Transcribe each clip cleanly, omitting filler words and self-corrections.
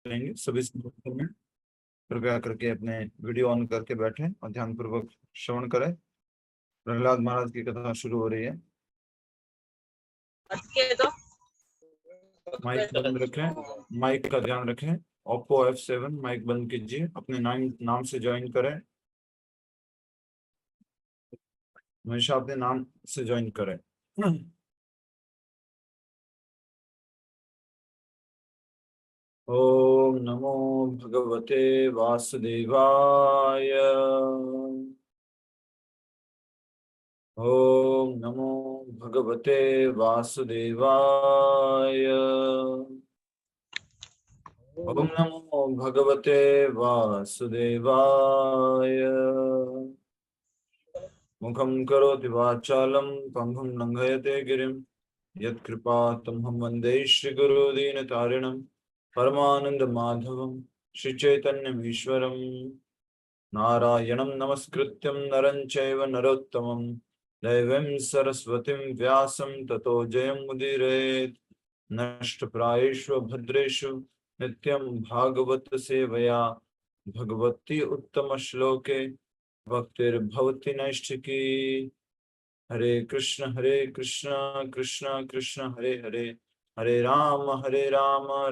करेंगे सभी संबोधन में। कृपया करके अपने वीडियो ऑन करके बैठें और ध्यान पूर्वक श्रवण करें। प्रहलाद महाराज की कथा शुरू हो रही है। माइक बंद रखें, माइक का ध्यान रखें। ओप्पो F7 माइक बंद कीजिए, अपने नाम से ज्वाइन करें, हमेशा अपने नाम से ज्वाइन करें। ओम नमो भगवते वासुदेवाय। ओम नमो भगवते वासुदेवाय। ओम नमो भगवते वासुदेवाय। मुखं करोति वाचालं पंगुं लंघयते गिरिं यत्कृपातमहं वन्दे श्रीगुरुदीनतारिणं परमानन्दमाधवं श्रीचैतन्यमीश्वरं। नारायणं नमस्कृत्यं नरं चैव नरोत्तमं दैवीं सरस्वतीं व्यासं ततो जयमुदीरयेत्। नष्टप्रायेषु भद्रेषु नित्यं भागवत सेवया भगवती उत्तमश्लोके भक्तिर्भवति नैष्ठिकी। हरे कृष्ण कृष्ण कृष्ण हरे हरे, हरे राम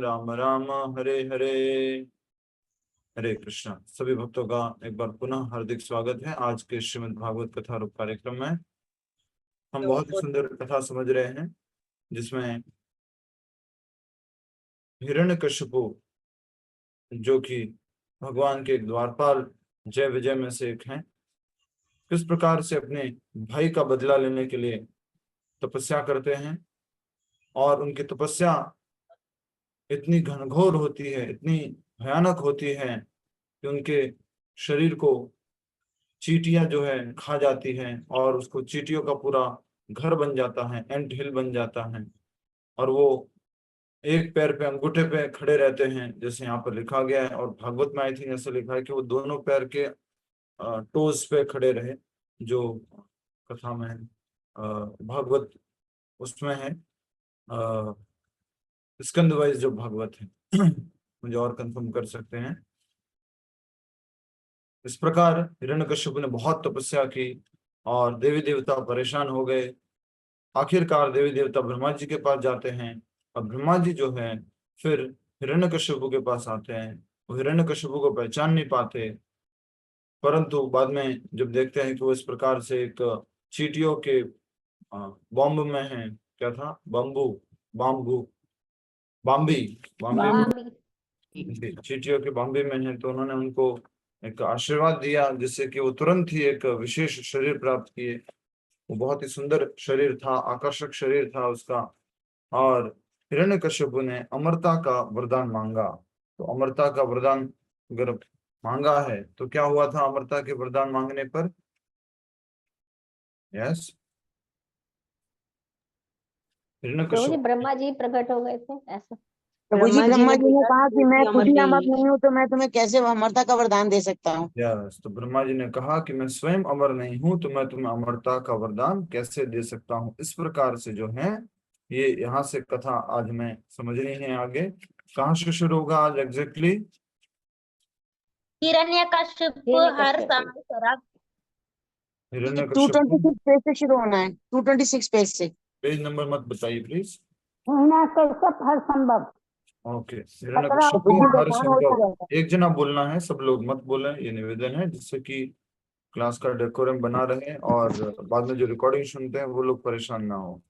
राम राम हरे हरे। हरे कृष्ण। सभी भक्तों का एक बार पुनः हार्दिक स्वागत है आज के श्रीमद् भागवत कथा रूप कार्यक्रम में। हम बहुत ही सुंदर कथा समझ रहे हैं जिसमें हिरण्यकशिपु जो कि भगवान के द्वारपाल जय विजय में से एक हैं, किस प्रकार से अपने भाई का बदला लेने के लिए तपस्या करते हैं और उनकी तपस्या इतनी घनघोर होती है, इतनी भयानक होती है कि उनके शरीर को चींटियां जो है खा जाती हैं और उसको चींटियों का पूरा घर बन जाता है, एंट हिल बन जाता है। और वो एक पैर पे अंगूठे पे खड़े रहते हैं जैसे यहाँ पर लिखा गया है, और भागवत में आई थिंक ऐसा लिखा है कि वो दोनों पैर के टोज पे खड़े रहे, जो कथा में भागवत उसमें है, स्कंद वाइज जो भागवत है। मुझे और कंफर्म कर सकते हैं। इस प्रकार हिरण्यकश्यप ने बहुत तपस्या की और देवी देवता परेशान हो गए। आखिरकार देवी देवता ब्रह्मा जी के पास जाते हैं और ब्रह्मा जी जो है फिर हिरण्यकश्यप के पास आते हैं। वो हिरण्यकश्यप को पहचान नहीं पाते, परंतु बाद में जब देखते हैं कि वो इस प्रकार से एक चींटियों के बॉम्ब में है, क्या था, बम्बू, बाम्बू, बाम्बी, बाम्बी, चींटियों के बॉम्बे में है, तो उन्होंने उनको एक आशीर्वाद दिया जिससे कि वो तुरंत ही एक विशेष शरीर प्राप्त किए। वो बहुत ही सुंदर शरीर था, आकर्षक शरीर था उसका। और हिरण्यकश्यप ने अमरता का वरदान मांगा। तो अमरता का वरदान अगर मांगा है तो क्या हुआ था अमरता के वरदान मांगने पर? यस, हिरण्यकश्यप ब्रह्मा जी प्रकट हो गए थे ऐसा। प्रभु जी, ब्रह्मा जी ने कहा कि मैं खुद ही अमर नहीं हूँ तो मैं तुम्हें कैसे अमरता का वरदान दे सकता हूँ। यस, तो ब्रह्मा जी ने कहा कि मैं स्वयं अमर नहीं हूं तो मैं तुम्हें अमरता का वरदान कैसे दे सकता हूँ। इस प्रकार से जो है ये यहाँ से कथा आज में समझनी है। आगे कहाँ से शुरू होगा आज एग्जैक्टली? हिरण्यकश्यप हर समय शराब। हिरण्यकश्यप 226 पेज से शुरू होना है, 226 पेज से। पेज नंबर मत बताइए प्लीज। हिरण्यकश्यप हर संभव। ओके, हिरण्यकश्यप हर संभव। एक जना बोलना है, सब लोग मत बोलें, ये निवेदन है, जिससे कि क्लास का डेकोरम बना रहे और बाद में जो रिकॉर्डिंग सुनते हैं वो लोग परेशान ना हो।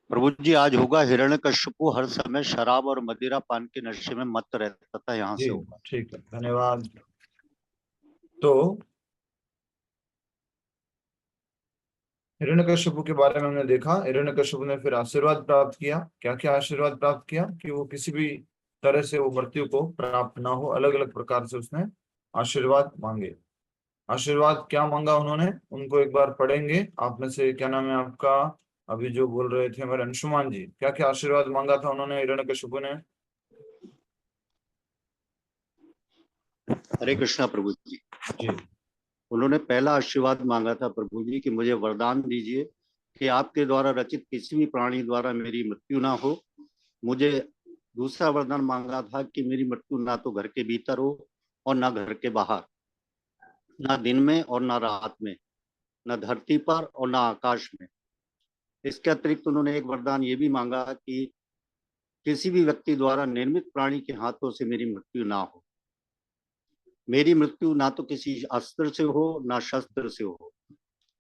प्रभु जी, आज होगा हिरण्यकश्यपु हर समय शराब और मदिरा पान के नशे में मत रहता था, यहाँ से होगा। ठीक है, धन्यवाद। तो हिरण्यकश्यप के बारे में हमने देखा। हिरण्यकश्यप ने फिर आशीर्वाद प्राप्त किया। क्या क्या आशीर्वाद प्राप्त किया? कि वो किसी भी तरह से वो मृत्यु को प्राप्त ना हो, अलग अलग प्रकार से उसने आशीर्वाद मांगे। आशीर्वाद क्या मांगा उन्होंने, उनको एक बार पढ़ेंगे। आप में से क्या नाम है आपका? अभी जो बोल रहे थे हमारे अंशुमान जी, क्या क्या आशीर्वाद मांगा था उन्होंने हिरण्यकश्यप ने? हरे कृष्णा प्रभु जी। जी, उन्होंने पहला आशीर्वाद मांगा था प्रभु जी कि मुझे वरदान दीजिए कि आपके द्वारा रचित किसी भी प्राणी द्वारा मेरी मृत्यु ना हो। मुझे दूसरा वरदान मांगा था कि मेरी मृत्यु ना तो घर के भीतर हो और ना घर के बाहर, ना दिन में और ना रात में, ना धरती पर और ना आकाश में। इसके अतिरिक्त उन्होंने एक वरदान ये भी मांगा कि किसी भी व्यक्ति द्वारा निर्मित प्राणी के हाथों से मेरी मृत्यु ना हो। मेरी मृत्यु ना तो किसी अस्त्र से हो ना शस्त्र से हो।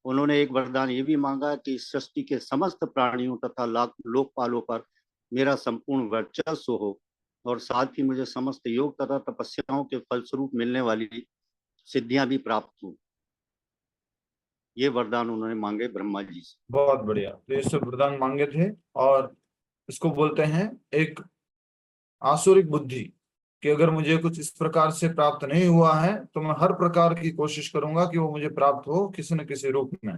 उन्होंने एक वरदान ये भी मांगा कि इस सृष्टि के समस्त प्राणियों तथा लोकपालों पर मेरा संपूर्ण वर्चस्व हो, और साथ ही मुझे समस्त योग तथा तपस्याओं के फलस्वरूप मिलने वाली सिद्धियां भी प्राप्त हो। ये वरदान उन्होंने मांगे ब्रह्मा जी से। बहुत बढ़िया। तो ये सब वरदान मांगे थे, और इसको बोलते हैं एक आसुरिक बुद्धि, कि अगर मुझे कुछ इस प्रकार से प्राप्त नहीं हुआ है तो मैं हर प्रकार की कोशिश करूंगा कि वो मुझे प्राप्त हो किसी न किसी रूप में।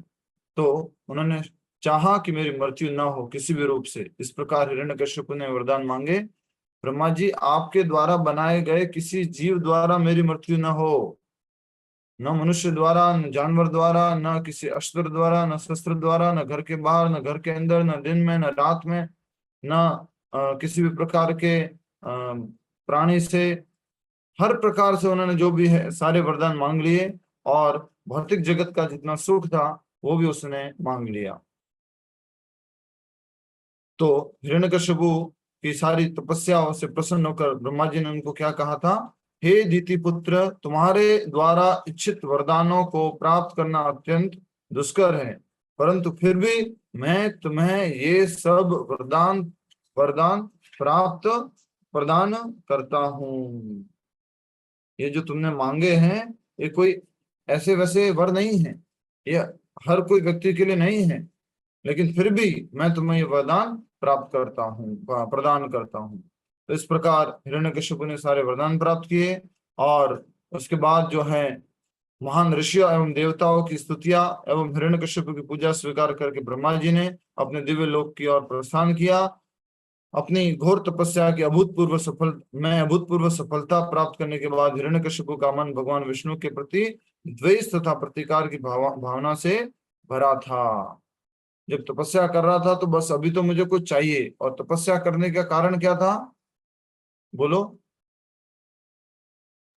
तो उन्होंने चाहा कि मेरी मृत्यु ना हो किसी भी रूप से। इस प्रकार हिरण्यकश्यप ने वरदान मांगे, ब्रह्मा जी आपके द्वारा बनाए गए किसी जीव द्वारा मेरी मृत्यु न हो, न मनुष्य द्वारा, न जानवर द्वारा, न किसी अस्त्र द्वारा, न शस्त्र द्वारा, न घर के बाहर, न घर के अंदर, न दिन में, न रात में, न किसी भी प्रकार के प्राणी से। हर प्रकार से उन्होंने जो भी है सारे वरदान मांग लिए, और भौतिक जगत का जितना सुख था वो भी उसने मांग लिया। तो हिरण्यकश्यपु की सारी तपस्याओं से प्रसन्न होकर ब्रह्मा जी ने उनको क्या कहा था, हे दीति पुत्र, तुम्हारे द्वारा इच्छित वरदानों को प्राप्त करना अत्यंत दुष्कर है, परंतु फिर भी मैं तुम्हें ये सब वरदान वरदान प्राप्त प्रदान करता हूँ। ये जो तुमने मांगे हैं ये कोई ऐसे वैसे वर नहीं है, ये हर कोई व्यक्ति के लिए नहीं है, लेकिन फिर भी मैं तुम्हें ये वरदान प्राप्त करता हूँ, प्रदान करता हूँ। तो इस प्रकार हिरण्यकश्यप ने सारे वरदान प्राप्त किए, और उसके बाद जो है महान ऋषियों एवं देवताओं की स्तुतियां एवं हिरण्यकश्यप की पूजा स्वीकार करके ब्रह्मा जी ने अपने दिव्य लोक की ओर प्रस्थान किया। अपनी घोर तपस्या की अभूतपूर्व सफलता प्राप्त करने के बाद हिरण्यकश्यप का मन भगवान विष्णु के प्रति द्वेष तथा प्रतिकार की भावना से भरा था। जब तपस्या कर रहा था तो बस अभी तो मुझे कुछ चाहिए, और तपस्या करने का कारण क्या था, बोलो।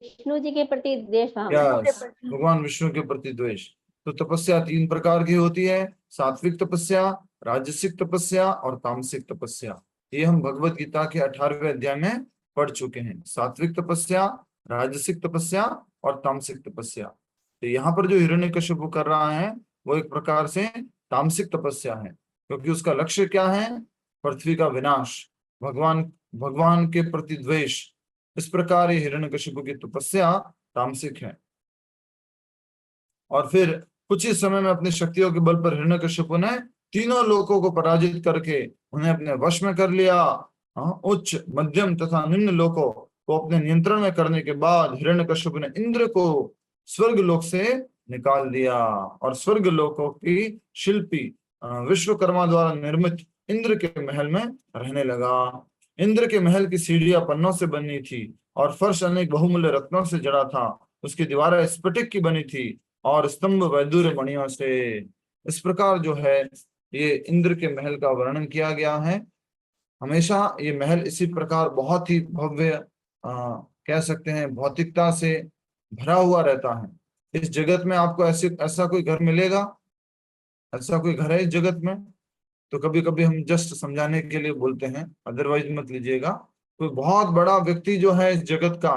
विष्णु जी के प्रति द्वेष भावना। यस, भगवान विष्णु के प्रति द्वेष। तो तपस्या तीन प्रकार की होती है, सात्विक तपस्या, राजसिक तपस्या और तामसिक तपस्या। ये हम भगवत गीता के 18वें अध्याय में पढ़ चुके हैं। सात्विक तपस्या, राजसिक तपस्या और तामसिक तपस्या। तो यहाँ पर जो हिरण्यकश्यप कर रहा है वो एक प्रकार से तामसिक तपस्या है, क्योंकि उसका लक्ष्य क्या है, पृथ्वी का विनाश, भगवान भगवान के प्रति द्वेष। इस प्रकार ये हिरण्यकश्यप की तपस्या तामसिक है। और फिर कुछ ही समय में अपनी शक्तियों के बल पर हिरण्यकश्यप ने तीनों लोकों को पराजित करके उन्हें अपने वश में कर लिया। उच्च, मध्यम तथा निम्न लोकों को अपने नियंत्रण में करने के बाद हिरण्यकश्यप ने इंद्र को स्वर्ग लोक से निकाल दिया, और स्वर्ग लोकों की शिल्पी विश्वकर्मा द्वारा निर्मित इंद्र के महल में रहने लगा। इंद्र के महल की सीढ़ियां पन्नों से बनी थी, और फर्श अनेक बहुमूल्य रत्नों से जड़ा था। उसकी दीवारें स्फटिक की बनी थी, और स्तंभ वैदूर्य मणियों से। इस प्रकार जो है ये इंद्र के महल का वर्णन किया गया है। हमेशा ये महल इसी प्रकार बहुत ही भव्य, कह सकते हैं भौतिकता से भरा हुआ रहता है। इस जगत में आपको ऐसा कोई घर मिलेगा, ऐसा कोई घर है इस जगत में? तो कभी कभी हम जस्ट समझाने के लिए बोलते हैं, अदरवाइज मत लीजिएगा। कोई बहुत बड़ा व्यक्ति जो है इस जगत का,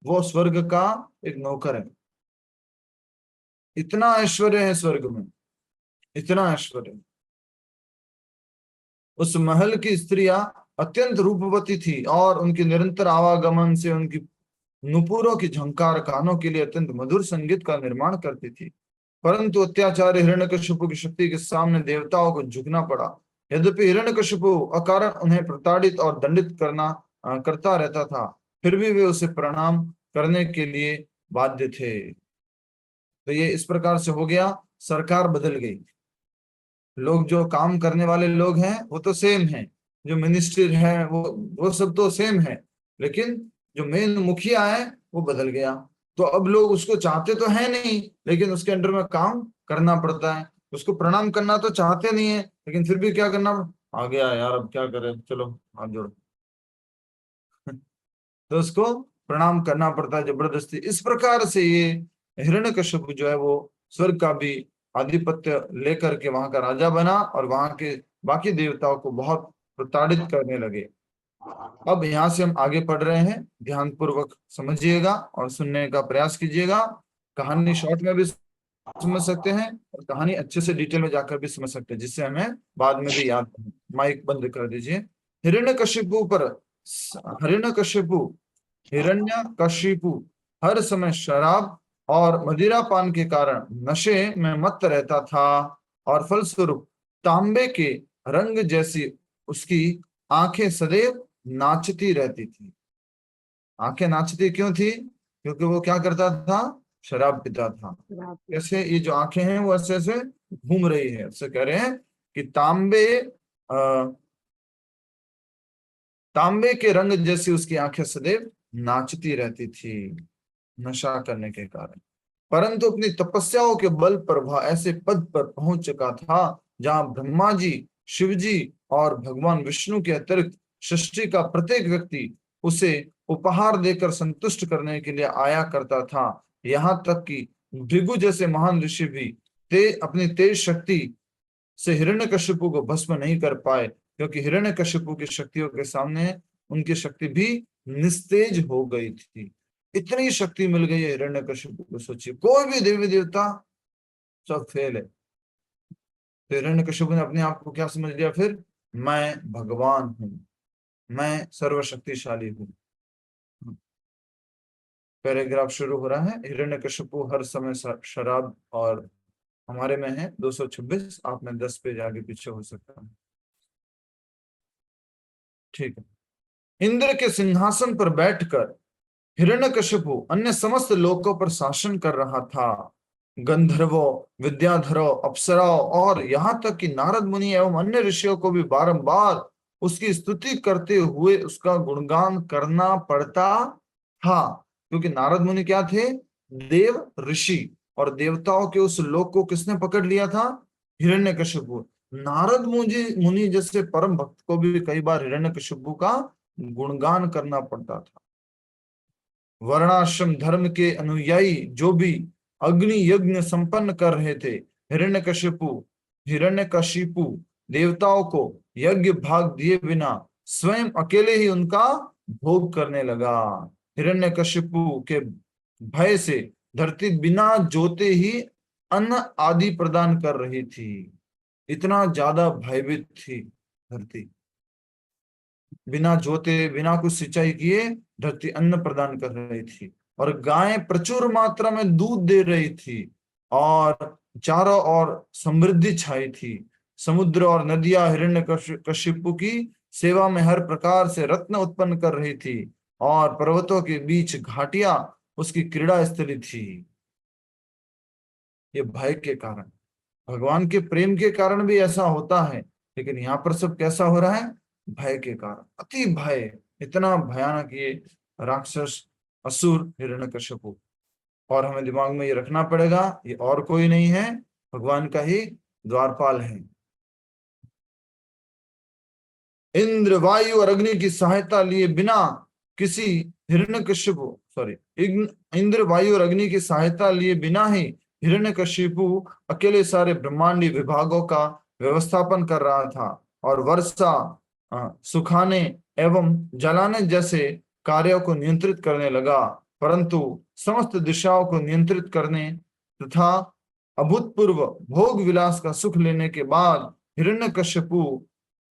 वो स्वर्ग का एक नौकर है। इतना ऐश्वर्य है स्वर्ग में, इतना ऐश्वर्य। उस महल की स्त्रियां अत्यंत रूपवती थी, और उनके निरंतर आवागमन से उनकी नुपुरों की झंकार कानों के लिए अत्यंत मधुर संगीत का निर्माण करती थी। परंतु अत्याचारी हिरण्यकश्यप की शक्ति के सामने देवताओं को झुकना पड़ा। यद्यपि हिरण्यकश्यप अकारण उन्हें प्रताड़ित और दंडित करता रहता था, फिर भी वे उसे प्रणाम करने के लिए बाध्य थे। तो ये इस प्रकार से हो गया, सरकार बदल गई। लोग जो काम करने वाले लोग हैं वो तो सेम है, जो मिनिस्टर है वो सब तो सेम है, लेकिन जो मेन मुखिया है वो बदल गया। तो अब लोग उसको चाहते तो है नहीं, लेकिन उसके अंडर में काम करना पड़ता है। उसको प्रणाम करना तो चाहते नहीं है, लेकिन फिर भी क्या करना, आ गया यार अब क्या करें, चलो हाथ जोड़ो। तो उसको प्रणाम करना पड़ता है जबरदस्ती। इस प्रकार से ये हिरण्यकश्यप जो है वो स्वर्ग का भी आधिपत्य लेकर के वहां का राजा बना और वहां के बाकी देवताओं को बहुत प्रताड़ित करने लगे। अब यहाँ से हम आगे पढ़ रहे हैं, ध्यान पूर्वक समझिएगा और सुनने का प्रयास कीजिएगा। कहानी शॉर्ट में भी समझ सकते हैं और कहानी अच्छे से डिटेल में जाकर भी समझ सकते हैं, जिससे हमें बाद में भी याद रहे। माइक बंद कर दीजिए। हिरण्यकशिपु पर हिरण्यकशिपु हिरण्यकशिपु हर समय शराब और मदिरा पान के कारण नशे में मत्त रहता था और फलस्वरूप तांबे के रंग जैसी उसकी आंखें सदैव नाचती रहती थी। आंखें नाचती क्यों थी? क्योंकि वो क्या करता था? शराब पीता था। कैसे ये जो आंखें हैं वो ऐसे ऐसे घूम रही है, उससे कह रहे हैं कि तांबे के रंग जैसी उसकी आंखें सदैव नाचती रहती थी नशा करने के कारण। परंतु अपनी तपस्याओं के बल पर वह ऐसे पद पर पहुंच चुका था जहां ब्रह्मा जी, शिव जी और भगवान विष्णु के अतिरिक्त सृष्टि का प्रत्येक व्यक्ति उसे उपहार देकर संतुष्ट करने के लिए आया करता था। यहाँ तक कि भृगु जैसे महान ऋषि भी अपनी तेज शक्ति से हिरण्यकशिपु को भस्म नहीं कर पाए, क्योंकि हिरण्यकशिपु की शक्तियों के सामने उनकी शक्ति भी निस्तेज हो गई थी। इतनी शक्ति मिल गई है हिरण्यकशिपु को, सोचिए कोई भी देवी देवता सब फेल है। तो हिरण्यकशिपु ने अपने आप को क्या समझ लिया फिर? मैं भगवान हूं, मैं सर्वशक्तिशाली हूं। पैराग्राफ शुरू हो रहा है, हिरण्यकशिपु हर समय शराब, और हमारे में है 226, आप में 10 पेज आगे पीछे हो सकता है। ठीक है। इंद्र के सिंहासन पर बैठकर हिरण्यकशिपु अन्य समस्त लोकों पर शासन कर रहा था। गंधर्वों, विद्याधरों, अप्सराओं और यहाँ तक कि नारद मुनि एवं अन्य ऋषियों को भी बारंबार उसकी स्तुति करते हुए उसका गुणगान करना पड़ता था। क्योंकि नारद मुनि क्या थे? देव ऋषि, और देवताओं के उस लोक को किसने पकड़ लिया था? हिरण्यकशिपु। नारद मुनि जैसे परम भक्त को भी कई बार हिरण्यकशिपु का गुणगान करना पड़ता था। वर्णाश्रम धर्म के अनुयायी जो भी अग्नि यज्ञ संपन्न कर रहे थे, हिरण्यकशिपु देवताओं को यज्ञ भाग दिए बिना स्वयं अकेले ही उनका भोग करने लगा। हिरण्यकशिपु के भय से धरती बिना जोते ही अन्न आदि प्रदान कर रही थी। इतना ज्यादा भयभीत थी धरती, बिना जोते बिना कुछ सिंचाई किए धरती अन्न प्रदान कर रही थी, और गायें प्रचुर मात्रा में दूध दे रही थी, और चारों ओर समृद्धि छाई थी। समुद्र और नदियां हिरण्यकशिपु की सेवा में हर प्रकार से रत्न उत्पन्न कर रही थी, और पर्वतों के बीच घाटियां उसकी क्रीड़ा स्थली थी। ये भय के कारण, भगवान के प्रेम के कारण भी ऐसा होता है, लेकिन यहाँ पर सब कैसा हो रहा है? भय के कारण, अति भय। इतना भयानक ये राक्षस असुर हिरण्यकशिपु। और हमें दिमाग में ये रखना पड़ेगा, ये और कोई नहीं है, भगवान का ही द्वारपाल है। इंद्र, वायु और अग्नि की सहायता लिए बिना किसी हिरण्यकशिपु इंद्र, वायु और अग्नि की सहायता लिए बिना ही हिरण्यकशिपु अकेले सारे ब्रह्मांडी विभागों का व्यवस्थापन कर रहा था, और वर्षा, सुखाने एवं जलाने जैसे कार्यों को नियंत्रित करने लगा। परंतु समस्त दिशाओं को नियंत्रित करने तथा अभूतपूर्व भोग विलास का सुख लेने के बाद हिरण्यकशिपु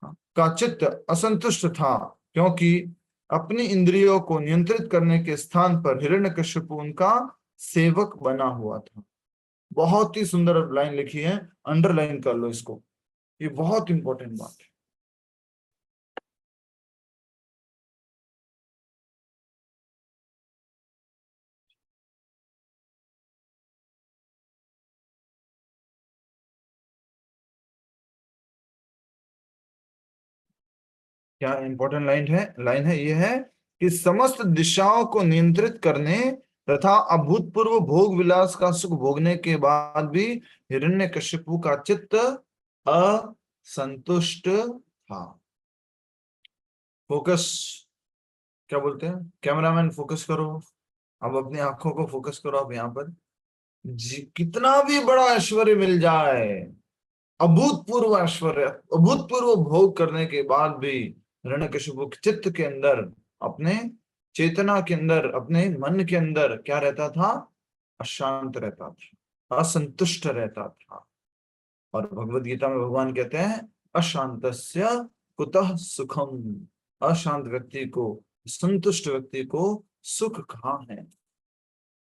का चित्त असंतुष्ट था, क्योंकि अपनी इंद्रियों को नियंत्रित करने के स्थान पर हिरण्यकशिपु उनका सेवक बना हुआ था। बहुत ही सुंदर लाइन लिखी है, अंडरलाइन कर लो इसको, ये बहुत इंपॉर्टेंट बात है। क्या इंपॉर्टेंट लाइन है? ये है कि समस्त दिशाओं को नियंत्रित करने तथा अभूतपूर्व भोग विलास का सुख भोगने के बाद भी हिरण्यकशिपु का चित्त असंतुष्ट था। फोकस क्या बोलते हैं, कैमरामैन फोकस करो, अब अपनी आंखों को फोकस करो आप यहाँ पर। कितना भी बड़ा ऐश्वर्य मिल जाए, अभूतपूर्व ऐश्वर्य, अभूतपूर्व भोग करने के बाद भी हिरण्यकशिपु के चित्त के अंदर, अपने चेतना के अंदर, अपने मन के अंदर क्या रहता था? अशांत रहता था, असंतुष्ट रहता था। और भगवत गीता में भगवान कहते हैं अशांतस्य कुतः सुखम, अशांत व्यक्ति को, संतुष्ट व्यक्ति को सुख कहाँ है?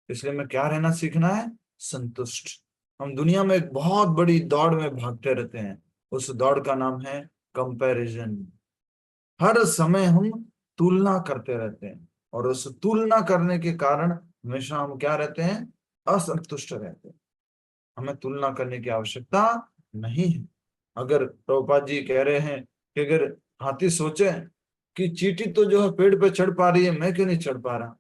इसलिए मैं क्या रहना सीखना है? संतुष्ट। हम दुनिया में एक बहुत बड़ी दौड़ में भागते रहते हैं, उस दौड़ का नाम है कंपैरिजन। हर समय हम तुलना करते रहते हैं, और उस तुलना करने के कारण हमेशा हम क्या रहते हैं? असंतुष्ट रहते हैं। हमें तुलना करने की आवश्यकता नहीं है। अगर प्रभुपाद जी कह रहे हैं कि अगर हाथी सोचे कि चींटी तो जो है पेड़ पे चढ़ पा रही है, मैं क्यों नहीं चढ़ पा रहा,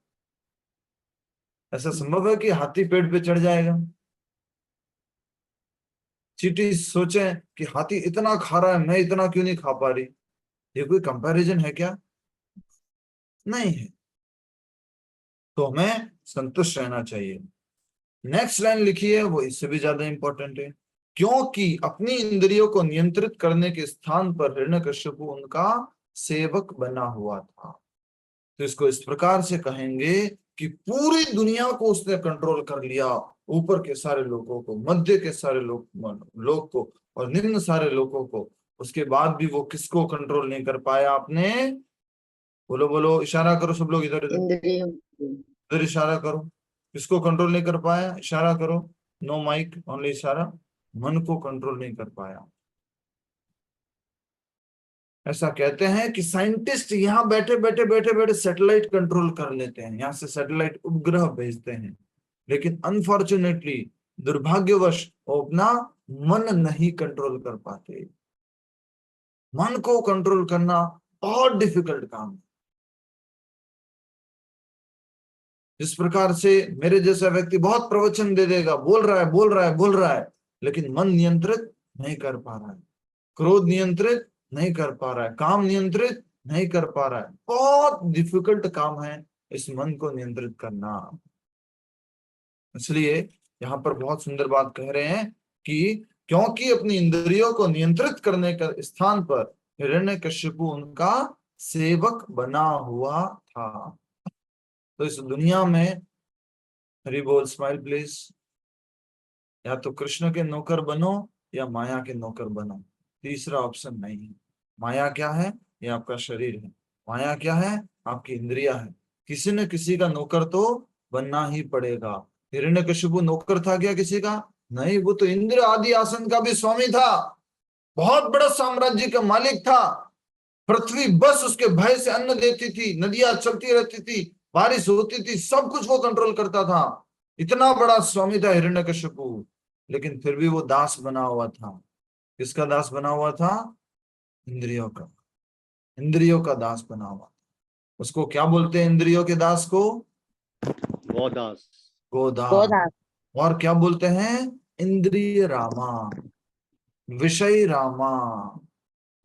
ऐसा संभव है कि हाथी पेड़ पे चढ़ जाएगा? चींटी सोचे कि हाथी इतना खा रहा है, मैं इतना क्यों नहीं खा पा रही, ये कोई कंपैरिजन है क्या? नहीं है। तो हमें संतुष्ट रहना चाहिए। नेक्स्ट लाइन लिखी है, वो इससे भी ज्यादा इंपॉर्टेंट है। क्योंकि अपनी इंद्रियों को नियंत्रित करने के स्थान पर हिरण्यकश्यपु उनका सेवक बना हुआ था। तो इसको इस प्रकार से कहेंगे कि पूरी दुनिया को उसने कंट्रोल कर लिया, ऊपर के सारे लोगों को, मध्य के सारे लोग को, और निम्न सारे लोगों को। उसके बाद भी वो किसको कंट्रोल नहीं कर पाया आपने? बोलो बोलो, इशारा करो सब लोग, इधर इधर इंद्रियों इधर इशारा करो। किसको कंट्रोल नहीं कर पाया? इशारा करो, नो माइक, ओनली इशारा। मन को कंट्रोल नहीं कर पाया। ऐसा कहते हैं कि साइंटिस्ट यहाँ बैठे बैठे सैटेलाइट कंट्रोल कर लेते हैं, यहाँ से सैटेलाइट उपग्रह भेजते हैं, लेकिन अनफॉर्चुनेटली, दुर्भाग्यवश, वो अपना मन नहीं कंट्रोल कर पाते। मन को कंट्रोल करना बहुत डिफिकल्ट काम है। जिस प्रकार से मेरे जैसा व्यक्ति बहुत प्रवचन दे देगा, बोल रहा है, लेकिन मन नियंत्रित नहीं कर पा रहा है, क्रोध नियंत्रित नहीं कर पा रहा है, काम नियंत्रित नहीं कर पा रहा है। बहुत डिफिकल्ट काम है इस मन को नियंत्रित करना। इसलिए यहाँ पर बहुत सुंदर बात कह रहे हैं कि क्योंकि अपनी इंद्रियों को नियंत्रित करने का स्थान पर हिरण्यकशिपु उनका सेवक बना हुआ था। तो इस दुनिया में, हरि बोल, स्माइल प्लीज, या तो कृष्ण के नौकर बनो या माया के नौकर बनो, तीसरा ऑप्शन नहीं है। माया क्या है? ये आपका शरीर है। माया क्या है? आपकी इंद्रिया है। किसी न किसी का नौकर तो बनना ही पड़ेगा। हिरण्यकशिपु नौकर था क्या किसी का? नहीं, वो तो इंद्र आदि आसन का भी स्वामी था, बहुत बड़ा साम्राज्य का मालिक था। पृथ्वी बस उसके भय से अन्न देती थी, नदियां चलती रहती थी, बारिश होती थी, सब कुछ वो कंट्रोल करता था। इतना बड़ा स्वामी था हिरण्यकशिपु, लेकिन फिर भी वो दास बना हुआ था। किसका दास बना हुआ था? इंद्रियों का। इंद्रियों का दास बना हुआ था। उसको क्या बोलते हैं इंद्रियों के दास को? गोदास। गोदास। और क्या बोलते हैं? इंद्रिय रामा, विषय रामा,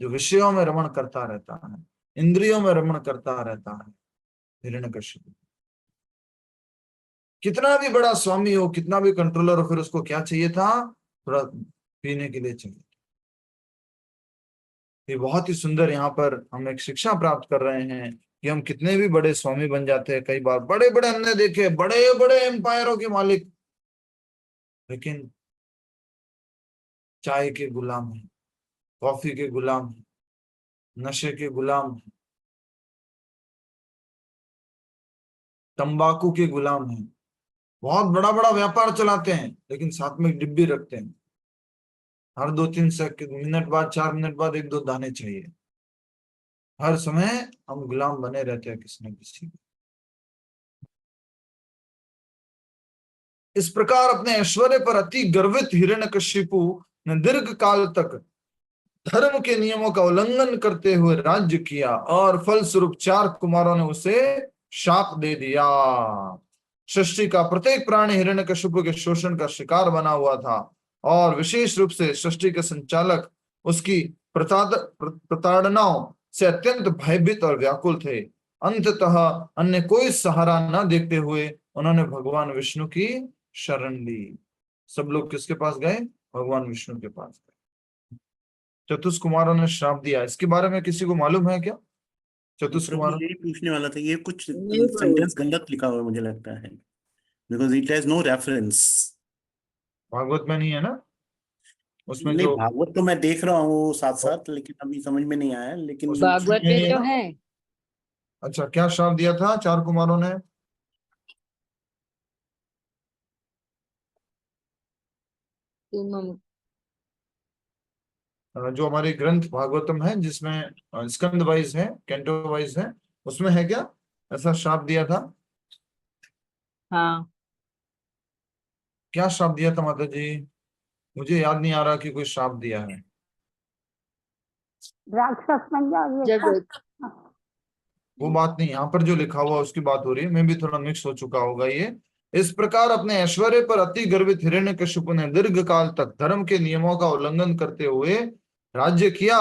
जो विषयों में रमण करता रहता है, इंद्रियों में रमण करता रहता है हिरण्यकशिपु। कितना भी बड़ा स्वामी हो, कितना भी कंट्रोलर हो, फिर उसको क्या चाहिए था? थोड़ा पीने के लिए चाहिए। ये बहुत ही सुंदर यहाँ पर हम एक शिक्षा प्राप्त कर रहे हैं कि हम कितने भी बड़े स्वामी बन जाते हैं, कई बार बड़े बड़े हमने देखे, बड़े बड़े एम्पायरों के मालिक, लेकिन चाय के गुलाम है, कॉफी के गुलाम है, नशे के गुलाम है, तंबाकू के गुलाम है। बहुत बड़ा बड़ा व्यापार चलाते हैं, लेकिन साथ में एक डिब्बी रखते हैं, हर 2-3 मिनट बाद, 4 मिनट बाद 1-2 दाने चाहिए। हर समय हम गुलाम बने रहते हैं किसी न किसी। इस प्रकार अपने ऐश्वर्य पर अति गर्वित हिरण्यकशिपु ने दीर्घ काल तक धर्म के नियमों का उल्लंघन करते हुए राज्य किया, और फलस्वरूप 4 कुमारों ने उसे शाप दे दिया। सृष्टि का प्रत्येक प्राणी हिरण्यकशिपु के शोषण का शिकार बना हुआ था, और विशेष रूप से सृष्टि के संचालक उसकी प्रताड़नाओं से अत्यंत भयभीत और व्याकुल थे। अंततः अन्य कोई सहारा न देखते हुए उन्होंने भगवान विष्णु की शरण ली। सब लोग किसके पास गए? भगवान विष्णु के पास गए। चतुष्कुमारों ने श्राप दिया, इसके बारे में किसी को मालूम है क्या? प्रभु चतुष्कुमारों, यही पूछने वाला था, ये कुछ नहीं प्रभु। सेंटेंस गलत लिखा हुआ है मुझे लगता है, because it has no reference. Bhagavat में नहीं है ना उसमें नहीं, जो भागवत तो मैं देख रहा हूँ साथ साथ, लेकिन अभी समझ में नहीं आया, लेकिन भागवत में तो है। अच्छा, क्या श्राप दिया था चार कुमारों ने? तुम जो हमारे ग्रंथ भागवतम है जिसमें स्कंद वाइज है, कैंटो वाइज है, उसमें है क्या ऐसा श्राप दिया था? हाँ क्या श्राप दिया था माता जी? मुझे याद नहीं आ रहा कि कोई श्राप दिया है। राक्षस बन जाओ ये जब वो बात नहीं, यहाँ पर जो लिखा हुआ उसकी बात हो रही है। मैं भी थोड़ा मिक्स हो चुका होगा ये। इस प्रकार अपने ऐश्वर्य पर अति गर्वित हिरण्यकशिपु ने दीर्घ काल तक धर्म के नियमों का उल्लंघन करते हुए राज्य किया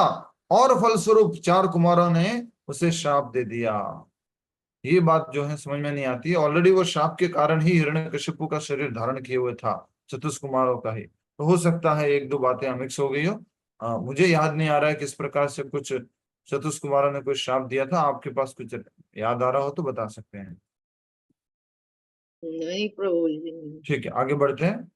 और फलस्वरूप चार कुमारों ने उसे श्राप दे दिया। ये बात जो है समझ में नहीं आती है। ऑलरेडी वो श्राप के कारण ही हिरण्यकशिपु का शरीर धारण किए हुए था, चतुष्कुमारों का ही। तो हो सकता है एक दो बातें मिक्स हो गई हो। मुझे याद नहीं आ रहा है किस प्रकार से कुछ चतुष्कुमारों ने कोई श्राप दिया था। आपके पास कुछ याद आ रहा हो तो बता सकते हैं। नहीं प्रभु जी। ठीक है, आगे बढ़ते हैं।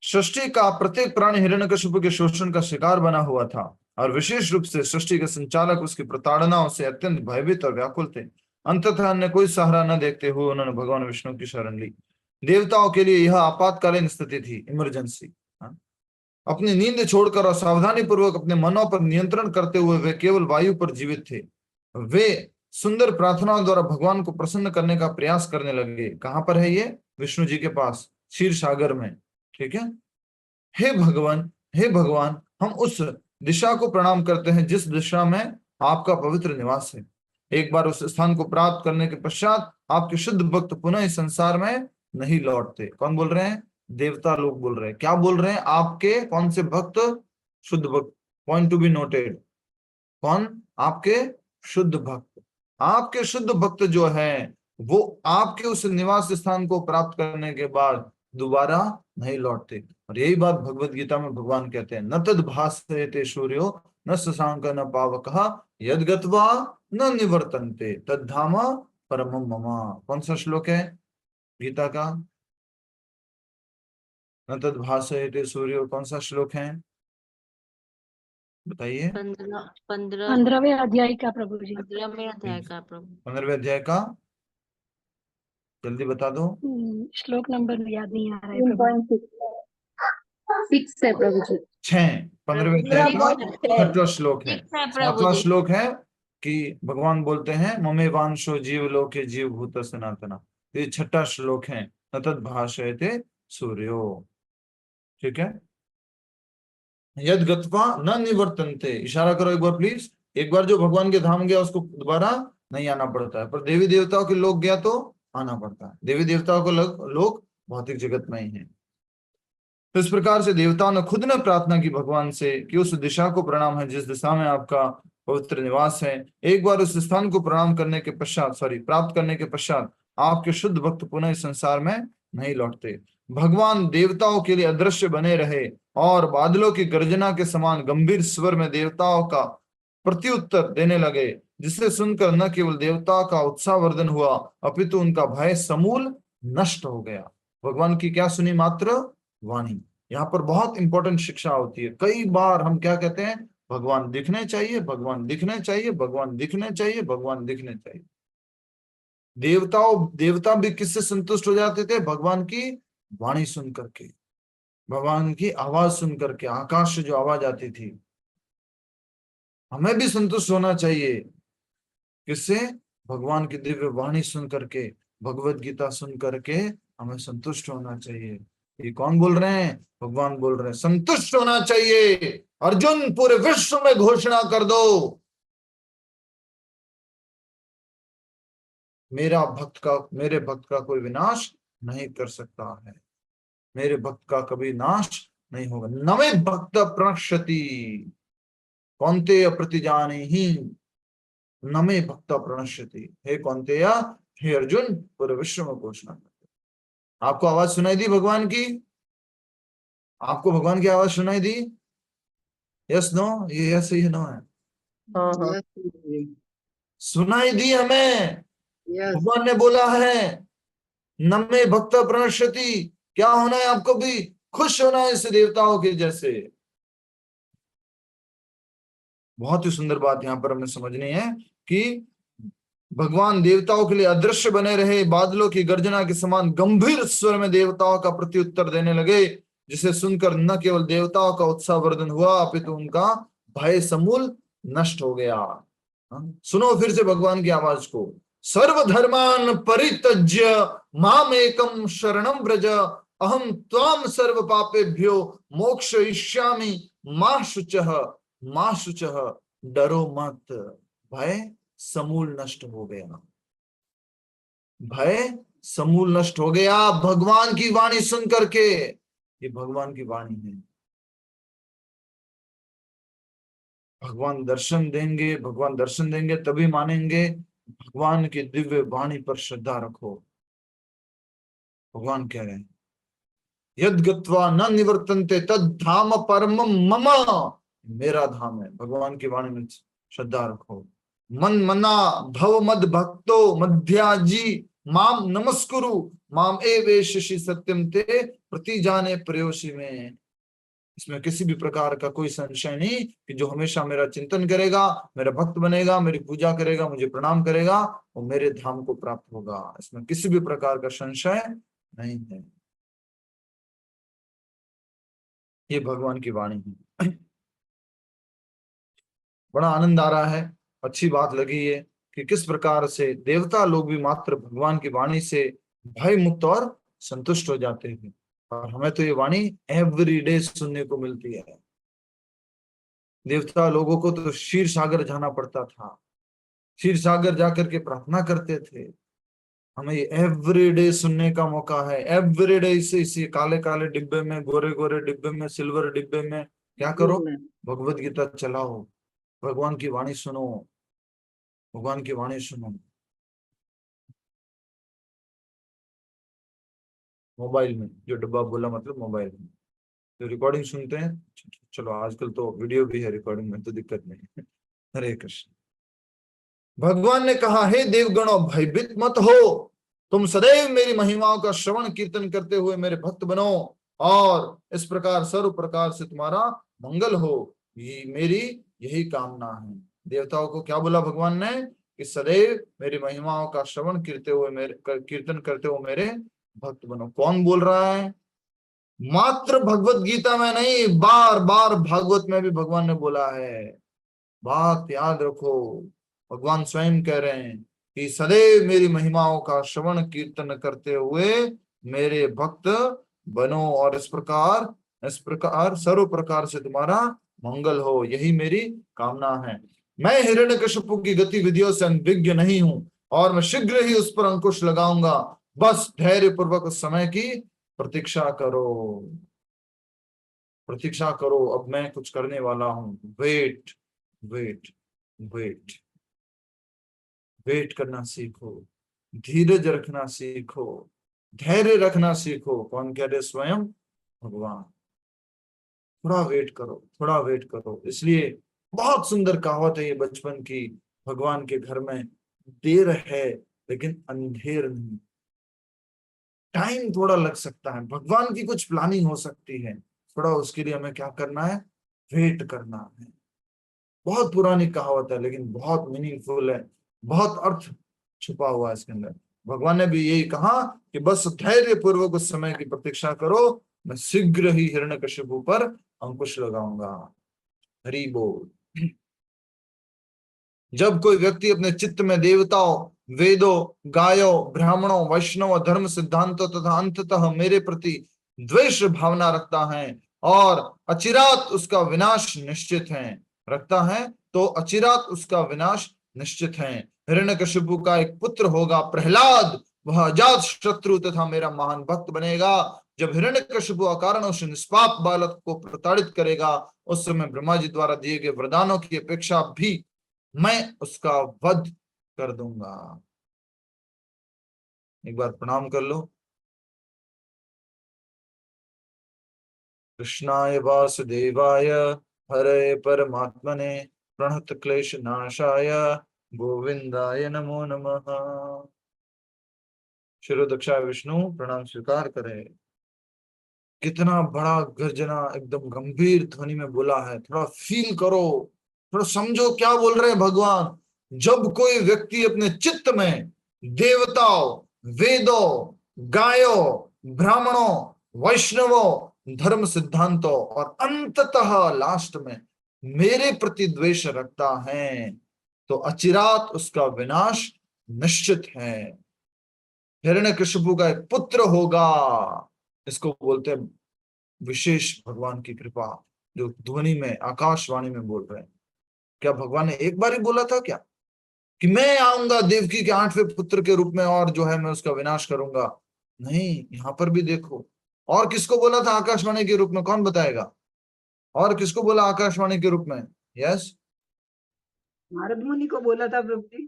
सृष्टि का प्रत्येक प्राणी हिरण्यकशिपु के शोषण का शिकार बना हुआ था और विशेष रूप से सृष्टि के संचालक उसकी प्रताड़नाओं से अत्यंत भयभीत और व्याकुल थे। अंततः अन्य कोई सहारा न देखते हुए उन्होंने भगवान विष्णु की शरण ली। देवताओं के लिए यह आपातकालीन स्थिति थी, इमरजेंसी। अपनी नींद छोड़कर और सावधानी पूर्वक अपने मनों पर नियंत्रण करते हुए वे केवल वायु पर जीवित थे। वे सुंदर प्रार्थनाओं द्वारा भगवान को प्रसन्न करने का प्रयास करने लगे। कहां पर है ये? विष्णु जी के पास, क्षीर सागर में। ठीक है। हे भगवान, हे भगवान, हम उस दिशा को प्रणाम करते हैं जिस दिशा में आपका पवित्र निवास है। एक बार उस स्थान को प्राप्त करने के पश्चात आपके शुद्ध भक्त पुनः इस संसार में नहीं लौटते। कौन बोल रहे हैं? देवता लोग बोल रहे हैं। क्या बोल रहे हैं? आपके कौन से भक्त? शुद्ध भक्त। Point to be noted. कौन? आपके शुद्ध भक्त। आपके शुद्ध भक्त जो है वो आपके उस निवास स्थान को प्राप्त करने के बाद दोबारा नहीं लौटते। और यही बात भगवत गीता में भगवान कहते हैं, न तद भासते सूर्यो न शशांक न पावकः यद गत्वा न निवर्तन्ते तद धाम परमं मम। कौन सा श्लोक है गीता का? न तद भासते सूर्यो, कौन सा श्लोक है बताइए? 15वें अध्याय का प्रभु जी। 15वें अध्याय का प्रभु। 15वें अध्याय का जल्दी बता दो। श्लोक नंबर याद नहीं आ रहा है प्रभु। 6 है प्रभु जी। 6, 15वें अध्याय का 6वां श्लोक है। 7वां श्लोक है कि भगवान बोलते हैं ममे वांशो जीव लोके जीव भूत सनातना। ये 6वां श्लोक है, न तद भाषयते सूर्यो। ठीक है। यद गत्वा न निवर्तन्ते, इशारा करो एक बार प्लीज। एक बार जो भगवान के धाम गया उसको दोबारा नहीं आना पड़ता है, पर देवी देवताओं के लोग गया तो आना पड़ता है। देवी देवताओं को लोग भौतिक जगत में ही है। तो इस प्रकार से देवताओं ने खुद ने प्रार्थना की भगवान से कि उस दिशा को प्रणाम है जिस दिशा में आपका पवित्र निवास है। एक बार उस स्थान को प्रणाम करने के पश्चात, प्राप्त करने के पश्चात आपके शुद्ध भक्त पुनः इस संसार में नहीं लौटते। भगवान देवताओं के लिए अदृश्य बने रहे और बादलों की गर्जना के समान गंभीर स्वर में देवताओं का प्रत्युत्तर देने लगे, जिसे सुनकर न केवल देवताओं का उत्साहवर्धन हुआ अपितु उनका भय समूल नष्ट हो गया। भगवान की क्या सुनी? मात्र वाणी। यहाँ पर बहुत इंपॉर्टेंट शिक्षा होती है। कई बार हम क्या कहते हैं? भगवान दिखने चाहिए, भगवान दिखने चाहिए, भगवान दिखने चाहिए, भगवान दिखने चाहिए। देवता भी किससे संतुष्ट हो जाते थे? भगवान की वाणी सुन करके, भगवान की आवाज सुन करके, आकाश से जो आवाज आती थी। हमें भी संतुष्ट होना चाहिए किससे? भगवान की दिव्य वाणी सुन करके, भगवत गीता सुन करके हमें संतुष्ट होना चाहिए। ये कौन बोल रहे हैं? भगवान बोल रहे हैं संतुष्ट होना चाहिए। अर्जुन, पूरे विश्व में घोषणा कर दो मेरे भक्त का कोई विनाश नहीं कर सकता है, मेरे भक्त का कभी नाश नहीं होगा। नवे भक्त प्रणश्यति कौन्तेय प्रतिजानीहि न मे भक्ता प्रणश्यति। हे कौन्तेय, हे अर्जुन, पूरे विश्व में घोषणा करते। आपको आवाज सुनाई दी भगवान की? आपको भगवान की आवाज सुनाई दी? Yes no? ये यस ये नो है। सुनाई दी हमें। भगवान ने बोला है न मे भक्त प्रणश्यति। क्या होना है आपको भी? खुश होना है इस देवताओं के जैसे। बहुत ही सुंदर बात यहां पर हमें समझनी है कि भगवान देवताओं के लिए अदृश्य बने रहे, बादलों की गर्जना के समान गंभीर स्वर में देवताओं का प्रत्युत्तर देने लगे, जिसे सुनकर न केवल देवताओं का उत्साह वर्धन हुआ अपितु उनका भय समूल नष्ट हो गया। सुनो फिर से भगवान की आवाज को। सर्वधर्मान परित्यज्य माम एकम शरणम व्रज अहम त्वाम सर्व पापेभ्यो मोक्षयिष्यामि मा शुचः मा शुचः। डरो मत। भय समूल नष्ट हो गया। भय समूल नष्ट हो गया भगवान की वाणी सुन करके। ये भगवान की वाणी है। भगवान दर्शन देंगे, भगवान दर्शन देंगे तभी मानेंगे। भगवान की दिव्य वाणी पर श्रद्धा रखो। भगवान कह रहे हैं यद गत्वा न निवर्तन्ते तद धाम परमम मम। मेरा धाम है। भगवान की वाणी में श्रद्धा रखो। मन मना भव मद भक्तो मध्याजी माम नमस्कुरु माम एवेशि सत्यम ते प्रतिजाने प्रयोषि में। इसमें किसी भी प्रकार का कोई संशय नहीं कि जो हमेशा मेरा चिंतन करेगा, मेरा भक्त बनेगा, मेरी पूजा करेगा, मुझे प्रणाम करेगा, वो मेरे धाम को प्राप्त होगा। इसमें किसी भी प्रकार का संशय नहीं है। ये भगवान की वाणी है। बड़ा आनंद आ रहा है। अच्छी बात लगी है कि किस प्रकार से देवता लोग भी मात्र भगवान की वाणी से भय मुक्त और संतुष्ट हो जाते हैं। और हमें तो ये वाणी एवरी डे सुनने को मिलती है। देवता लोगों को तो क्षीर सागर जाना पड़ता था, क्षीर सागर जाकर के प्रार्थना करते थे। हमें एवरी डे सुनने का मौका है। एवरी डे इसी काले काले डिब्बे में, गोरे गोरे डिब्बे में, सिल्वर डिब्बे में क्या करो? भगवत गीता चलाओ, भगवान की वाणी सुनो, भगवान की वाणी सुनो। मोबाइल में जो डिब्बा बोला मतलब मोबाइल में जो रिकॉर्डिंग सुनते हैं। चलो आजकल तो वीडियो भी है रिकॉर्डिंग में, तो दिक्कत नहीं है। हरे कृष्ण। भगवान ने कहा हे देवगणों भयभीत मत हो, तुम सदैव मेरी महिमाओं का श्रवण कीर्तन करते हुए मेरे भक्त बनो और इस प्रकार सर्व प्रकार से तुम्हारा मंगल हो। ये मेरी यही कामना है। देवताओं को क्या बोला भगवान ने कि सदैव मेरी महिमाओं का श्रवण कीर्तन करते हुए मेरे भक्त बनो। कौन बोल रहा है? मात्र भगवत गीता में नहीं, बार बार भागवत में भी भगवान ने बोला है। बात याद रखो, भगवान स्वयं कह रहे हैं कि सदैव मेरी महिमाओं का श्रवण कीर्तन करते हुए मेरे भक्त बनो और इस प्रकार सर्व प्रकार से तुम्हारा मंगल हो। यही मेरी कामना है। मैं हिरण्यकशिपु की गतिविधियों से अनभिज्ञ नहीं हूं और मैं शीघ्र ही उस पर अंकुश लगाऊंगा। बस धैर्य पूर्वक उस समय की प्रतीक्षा करो, प्रतीक्षा करो। अब मैं कुछ करने वाला हूं। वेट वेट वेट वेट करना सीखो, धीरज रखना सीखो, धैर्य रखना सीखो। कौन कह रहे? स्वयं भगवान। थोड़ा वेट करो, थोड़ा वेट करो। इसलिए बहुत सुंदर कहावत है ये बचपन की, भगवान के घर में देर है लेकिन अंधेर नहीं। टाइम थोड़ा लग सकता है, भगवान की कुछ प्लानिंग हो सकती है, थोड़ा उसके लिए हमें क्या करना है? वेट करना है। बहुत पुरानी कहावत है लेकिन बहुत मीनिंगफुल है, बहुत अर्थ छुपा हुआ है इसके अंदर। भगवान ने भी यही कहा कि बस धैर्य पूर्वक उस समय की प्रतीक्षा करो, मैं शीघ्र ही हिरण्यकशिपु पर अंकुश लगाऊंगा। हरि बोल। जब कोई व्यक्ति अपने चित्त में देवताओं, वेदों, गायों, ब्राह्मणों, वैष्णव, धर्म सिद्धांतों तथा अंततः मेरे प्रति द्वेष भावना रखता है और अचिरात उसका विनाश निश्चित है, रखता है तो अचिरात उसका विनाश निश्चित है। हिरण्यकशिपु का एक पुत्र होगा प्रहलाद, वह अजात शत्रु तथा मेरा महान भक्त बनेगा। जब हिरण्यकशिपु अकारण उस निष्पाप बालक को प्रताड़ित करेगा, उस समय ब्रह्मा जी द्वारा दिए गए वरदानों की अपेक्षा भी मैं उसका वध कर दूंगा। एक बार प्रणाम कर लो। कृष्णाय वासुदेवाय हरे परमात्मने प्रणत क्लेश नाशाय गोविंदाय नमो नमः। शिरोदक्षा विष्णु प्रणाम स्वीकार करें। कितना बड़ा गर्जना एकदम गंभीर ध्वनि में बोला है, थोड़ा फील करो, थोड़ा समझो क्या बोल रहे हैं भगवान। जब कोई व्यक्ति अपने चित्त में देवताओं, वेदों, गायों, ब्राह्मणों, वैष्णवों, धर्म सिद्धांतों और अंततः लास्ट में मेरे प्रति द्वेष रखता है तो अचिरात उसका विनाश निश्चित है। हिरण्यकशिपु का एक पुत्र होगा। इसको बोलते हैं विशेष भगवान की कृपा, जो ध्वनि में आकाशवाणी में बोल रहे हैं। क्या भगवान ने एक बार ही बोला था क्या कि मैं आऊंगा देवकी के 8वें पुत्र के रूप में और जो है मैं उसका विनाश करूंगा? नहीं, यहां पर भी देखो। और किसको बोला था आकाशवाणी के रूप में, कौन बताएगा? और किसको बोला आकाशवाणी के रूप में? यस, नारद मुनि को बोला था प्रभु जी।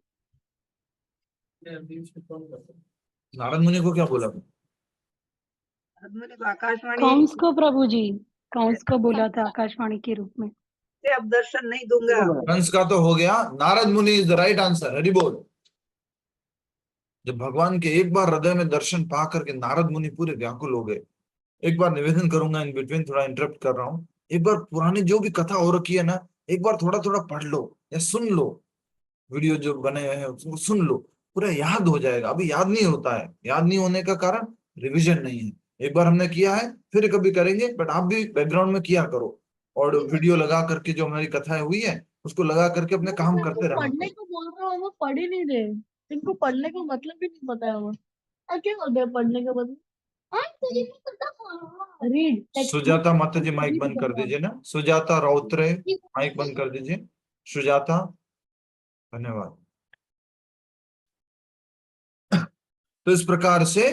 नारद मुनि को क्या बोला? नारद मुनि को आकाशवाणी कंस को प्रभु जी, कंस को बोला था आकाशवाणी के रूप में। से अब दर्शन नहीं दूंगा। कंस का तो हो गया, नारद मुनि is the right answer. Hari बोल। जब भगवान के एक बार हृदय में दर्शन पा करके नारद मुनि पूरे व्याकुल हो गए। एक बार निवेदन करूंगा, इन बिटवीन थोड़ा इंटरप्ट कर रहा हूँ, एक बार पुरानी जो भी कथा हो रखी है ना, एक बार थोड़ा थोड़ा पढ़ लो या सुन लो। वीडियो जो बने हुए हैं उसको सुन लो, पूरा याद हो जाएगा। अभी याद नहीं होता है, याद नहीं होने का कारण रिवीजन नहीं है। एक बार हमने किया है, फिर कभी करेंगे, बट आप भी बैकग्राउंड में किया करो और वीडियो लगा करके जो हमारी कथाएं हुई है उसको लगा करके अपने काम करते रहो। पढ़ने को बोल रहा हूँ, वो पढ़ ही नहीं रहे। इनको पढ़ने का मतलब भी नहीं पता है। वो क्या बोलते हैं पढ़ने का मतलब? रीड। सुजाता माता जी माइक बंद कर दीजिए ना। सुजाता राउतरे माइक बंद कर दीजिए। सुजाता, धन्यवाद। तो इस प्रकार से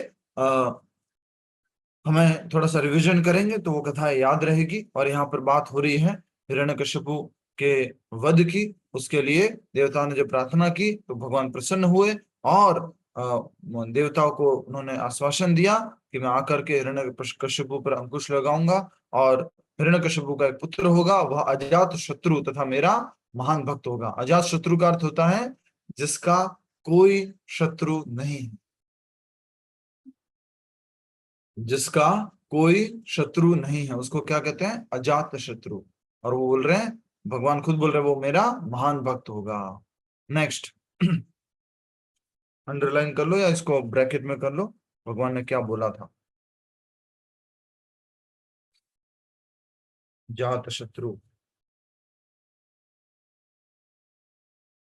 हमें थोड़ा सा रिवीजन करेंगे तो वो कथा याद रहेगी। और यहाँ पर बात हो रही है हिरण्यकशिपु के वध की। उसके लिए देवताओं ने जब प्रार्थना की तो भगवान प्रसन्न हुए और देवताओं को उन्होंने आश्वासन दिया कि मैं आकर के हिरण्यकशिपु पर अंकुश लगाऊंगा और हिरण्यकशिपु का एक पुत्र होगा, वह अजात शत्रु तथा मेरा महान भक्त होगा। अजात शत्रु का अर्थ होता है जिसका कोई शत्रु नहीं है, जिसका कोई शत्रु नहीं है उसको क्या कहते हैं? अजात शत्रु। और वो बोल रहे हैं, भगवान खुद बोल रहे हैं, वो मेरा महान भक्त होगा। नेक्स्ट अंडरलाइन कर लो या इसको ब्रैकेट में कर लो, भगवान ने क्या बोला था। जात शत्रु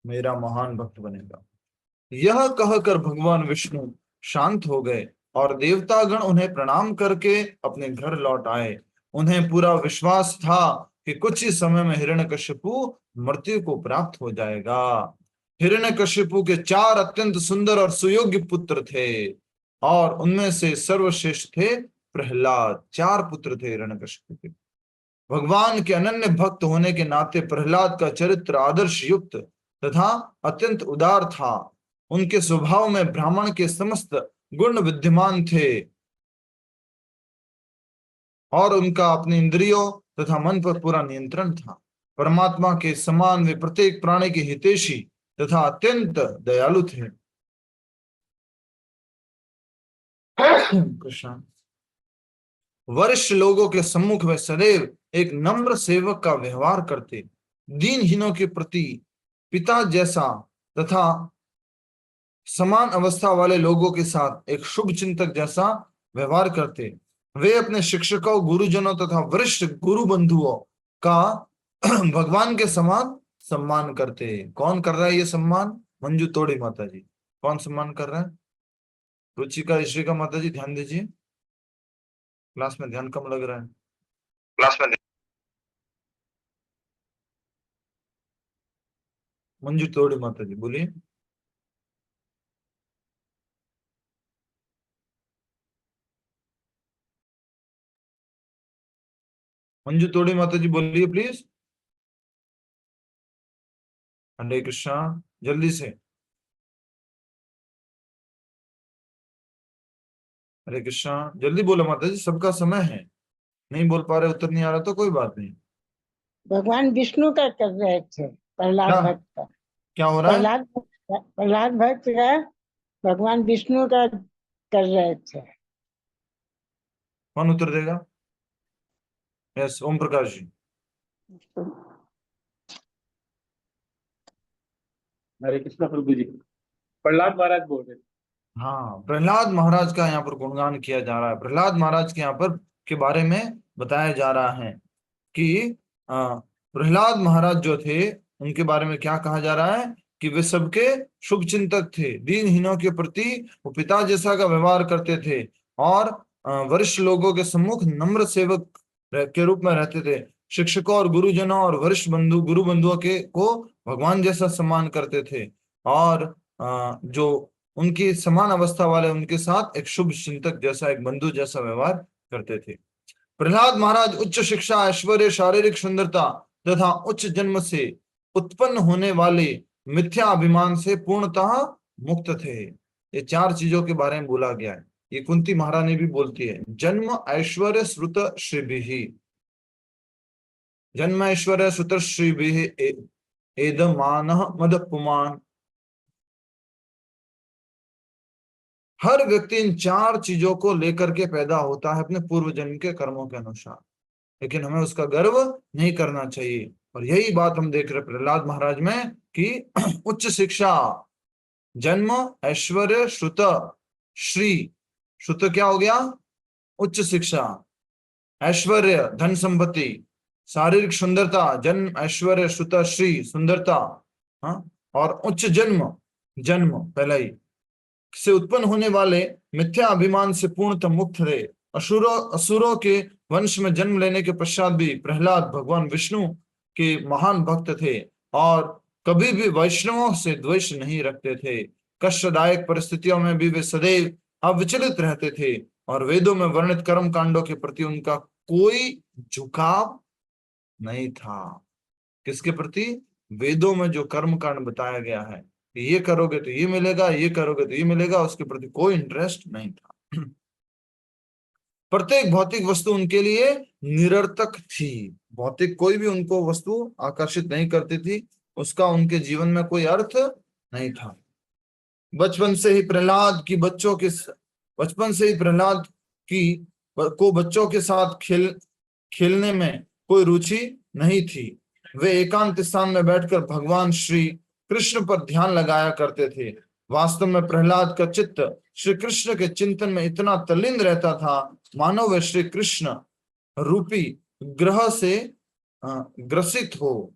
मेरा महान भक्त बनेगा। यह कहकर भगवान विष्णु शांत हो गए और देवतागण उन्हें प्रणाम करके अपने घर लौट आए। उन्हें पूरा विश्वास था कि कुछ ही समय में हिरण्यकशिपु मृत्यु को प्राप्त हो जाएगा। हिरण्यकशिपु के 4 अत्यंत सुंदर और सुयोग्य पुत्र थे और उनमें से सर्वश्रेष्ठ थे प्रहलाद। 4 पुत्र थे हिरण्यकशिपु के। भगवान के अनन्य भक्त होने के नाते प्रहलाद का चरित्र आदर्श युक्त तथा अत्यंत उदार था। उनके स्वभाव में ब्राह्मण के समस्त गुण विद्यमान थे और उनका अपने इंद्रियों तथा मन पर पूरा नियंत्रण था। परमात्मा के समान वे प्रत्येक प्राणी के हितैषी तथा अत्यंत दयालु थे। कृष्ण। वरिष्ठ लोगों के सम्मुख वे सदैव एक नम्र सेवक का व्यवहार करते, दीनहीनों के प्रति पिता जैसा तथा समान अवस्था वाले लोगों के साथ एक शुभ चिंतक जैसा व्यवहार करते। वे अपने शिक्षकों, गुरुजनों तथा वरिष्ठ गुरु बंधुओं का भगवान के समान सम्मान करते। कौन कर रहा है ये सम्मान? मंजू तोड़ी माता जी। कौन सम्मान कर रहा है? रुचिका ईश्वरिका माता जी, ध्यान दीजिए, क्लास में ध्यान कम लग रहा है। क्लास में मंजू तोड़ी माता जी बोलिए। मंजू तोड़ी माता जी बोलिए प्लीज। हरे कृष्णा, जल्दी से। हरे कृष्णा, जल्दी बोलो माता जी, सबका समय है। नहीं बोल पा रहे, उत्तर नहीं आ रहा तो कोई बात नहीं। भगवान विष्णु का कर रहे थे, प्रहलाद क्या भक्त का। क्या हो रहा है? प्रहलाद भक्त का भगवान विष्णु का कर रहे थे। कौन उत्तर देगा? यस, ओम प्रकाश जी। हरे कृष्णा प्रभु जी, प्रहलाद महाराज बोल रहे थे। हाँ, प्रहलाद महाराज का यहाँ पर गुणगान किया जा रहा है। प्रहलाद महाराज के यहाँ पर के बारे में बताया जा रहा है कि प्रहलाद महाराज जो थे उनके बारे में क्या कहा जा रहा है कि वे सबके शुभ चिंतक थे, दीनहीनों के प्रति वो पिता जैसा का व्यवहार करते थे और वरिष्ठ लोगों के सम्मुख नम्र सेवक के रूप में रहते थे। शिक्षकों और गुरुजनों और वरिष्ठ गुरु बंधुओं के को भगवान जैसा सम्मान करते थे और जो उनकी समान अवस्था वाले उनके साथ एक शुभ चिंतक जैसा, एक बंधु जैसा व्यवहार करते थे। प्रहलाद महाराज उच्च शिक्षा, ऐश्वर्य, शारीरिक सुंदरता तथा उच्च जन्म से उत्पन्न होने वाले मिथ्या अभिमान से पूर्णतः मुक्त थे। ये 4 चीजों के बारे में बोला गया है। ये कुंती महारानी भी बोलती है, जन्म ऐश्वर्य श्रुत श्रीभिः, जन्म ऐश्वर्य श्रुत श्रीभिः एदमानः मदपुमान। हर व्यक्ति इन 4 चीजों को लेकर के पैदा होता है अपने पूर्व जन्म के कर्मों के अनुसार, लेकिन हमें उसका गर्व नहीं करना चाहिए। और यही बात हम देख रहे प्रहलाद महाराज में कि उच्च शिक्षा, जन्म, ऐश्वर्य, श्रुत, श्री। श्रुत क्या हो गया? उच्च शिक्षा, ऐश्वर्य, धन संपत्ति, शारीरिक सुंदरता, जन्म, ऐश्वर्य, श्रुत, श्री, सुंदरता, हाँ, और उच्च जन्म, जन्म पहला ही से उत्पन्न होने वाले मिथ्या अभिमान से पूर्णतः मुक्त रहे। असुरों के वंश में जन्म लेने के पश्चात भी प्रहलाद भगवान विष्णु के महान भक्त थे और कभी भी वैष्णवों से द्वेष नहीं रखते थे। कष्टदायक परिस्थितियों में भी वे सदैव अविचलित रहते थे और वेदों में वर्णित कर्म कांडों के प्रति उनका कोई झुकाव नहीं था। किसके प्रति? वेदों में जो कर्म कांड बताया गया है, ये करोगे तो ये मिलेगा, ये करोगे तो ये मिलेगा, उसके प्रति कोई इंटरेस्ट नहीं था। प्रत्येक भौतिक वस्तु उनके लिए निरर्थक थी। भौतिक कोई भी उनको वस्तु आकर्षित नहीं करती थी, उसका उनके जीवन में कोई अर्थ नहीं था। बचपन से ही प्रहलाद को बच्चों के साथ खेलने में कोई रुचि नहीं थी। वे एकांत स्थान में बैठकर भगवान श्री कृष्ण पर ध्यान लगाया करते थे। वास्तव में प्रहलाद का चित्त श्री कृष्ण के चिंतन में इतना तल्लीन रहता था मानो वे श्री कृष्ण रूपी ग्रह से ग्रसित हो।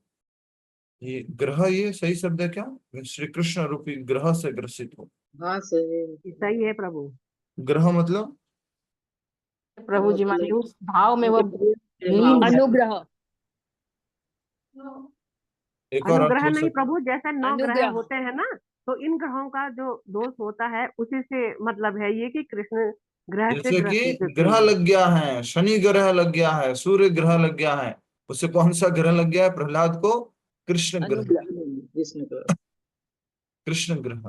ये ग्रह, ये सही शब्द है क्या? श्री कृष्ण रूपी ग्रह से ग्रसित हो। हाँ सही है प्रभु। ग्रह मतलब प्रभु जी माने उस भाव में वो भाव। अनुग्रह, एक और अर्थ अनुग्रह हो नहीं सकता प्रभु, जैसे 9 ग्रह अनुग्रह। होते हैं ना, तो इन ग्रहों का जो दोष होता है उसी से मतलब है ये कि कृष्ण ग्रह से जैसे कि ग्रसित थे। ग्रह लग गया है, शनि ग्रह लग गया है, सूर्य ग्रह लग गया है, उसे कौन सा ग्रह लग गया है प्रहलाद को? कृष्ण ग्रह। कृष्ण ग्रह। कृष्ण ग्रह।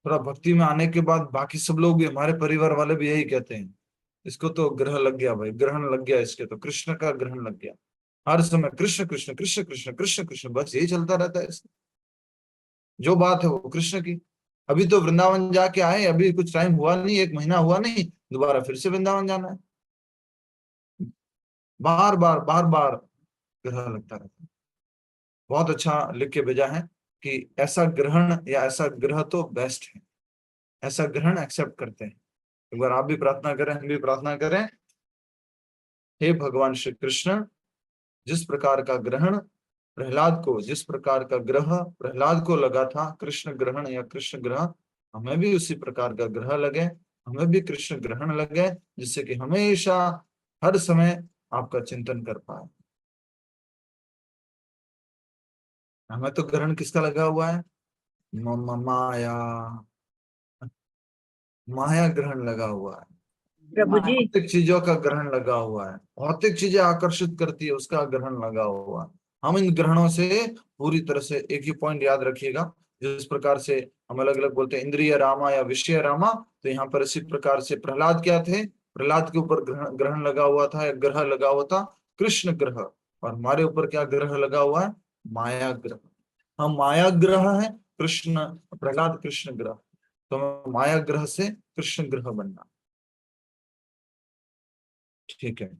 थोड़ा भक्ति में आने के बाद बाकी सब लोग भी, हमारे परिवार वाले भी यही कहते हैं, इसको तो ग्रह लग गया भाई, ग्रहण लग गया इसके, तो कृष्ण का ग्रहण लग गया। हर समय कृष्ण कृष्ण कृष्ण कृष्ण कृष्ण कृष्ण, बस यही चलता रहता है इसमें। जो बात है वो कृष्ण की। अभी तो वृंदावन जाके आए, अभी कुछ टाइम हुआ नहीं, 1 महीना हुआ नहीं, दोबारा फिर से वृंदावन जाना है। बार बार ग्रह लगता रहता है। बहुत अच्छा लिख के भेजा है कि ऐसा ग्रहण या ऐसा ग्रह तो बेस्ट है, ऐसा ग्रहण एक्सेप्ट करते हैं। एक बार आप भी प्रार्थना करें, हम भी प्रार्थना करें। हे भगवान श्री कृष्ण, जिस प्रकार का ग्रहण प्रहलाद को, जिस प्रकार का ग्रह प्रहलाद को लगा था, कृष्ण ग्रहण या कृष्ण ग्रह, हमें भी उसी प्रकार का ग्रह लगे, हमें भी कृष्ण ग्रहण लगे, जिससे कि हमेशा हर समय आपका चिंतन कर पाए। हमें तो ग्रहण किसका लगा हुआ है? माया ग्रहण लगा हुआ है, प्रभु जी भौतिक चीजों का ग्रहण लगा हुआ है, भौतिक चीजें आकर्षित करती है उसका ग्रहण लगा हुआ है। हम इन ग्रहणों से पूरी तरह से, एक ही पॉइंट याद रखिएगा, जिस प्रकार से हम अलग अलग बोलते हैं इंद्रिय रामा या विषय रामा, तो यहाँ पर इसी प्रकार से प्रहलाद क्या थे, प्रहलाद के ऊपर ग्रहण लगा हुआ था, या ग्रह लगा हुआ था, कृष्ण ग्रह। और हमारे ऊपर क्या ग्रह लगा हुआ है, माया ग्रह। हम माया ग्रह है, कृष्ण प्रहलाद कृष्ण ग्रह, तो माया ग्रह से कृष्ण ग्रह बनना। ठीक है।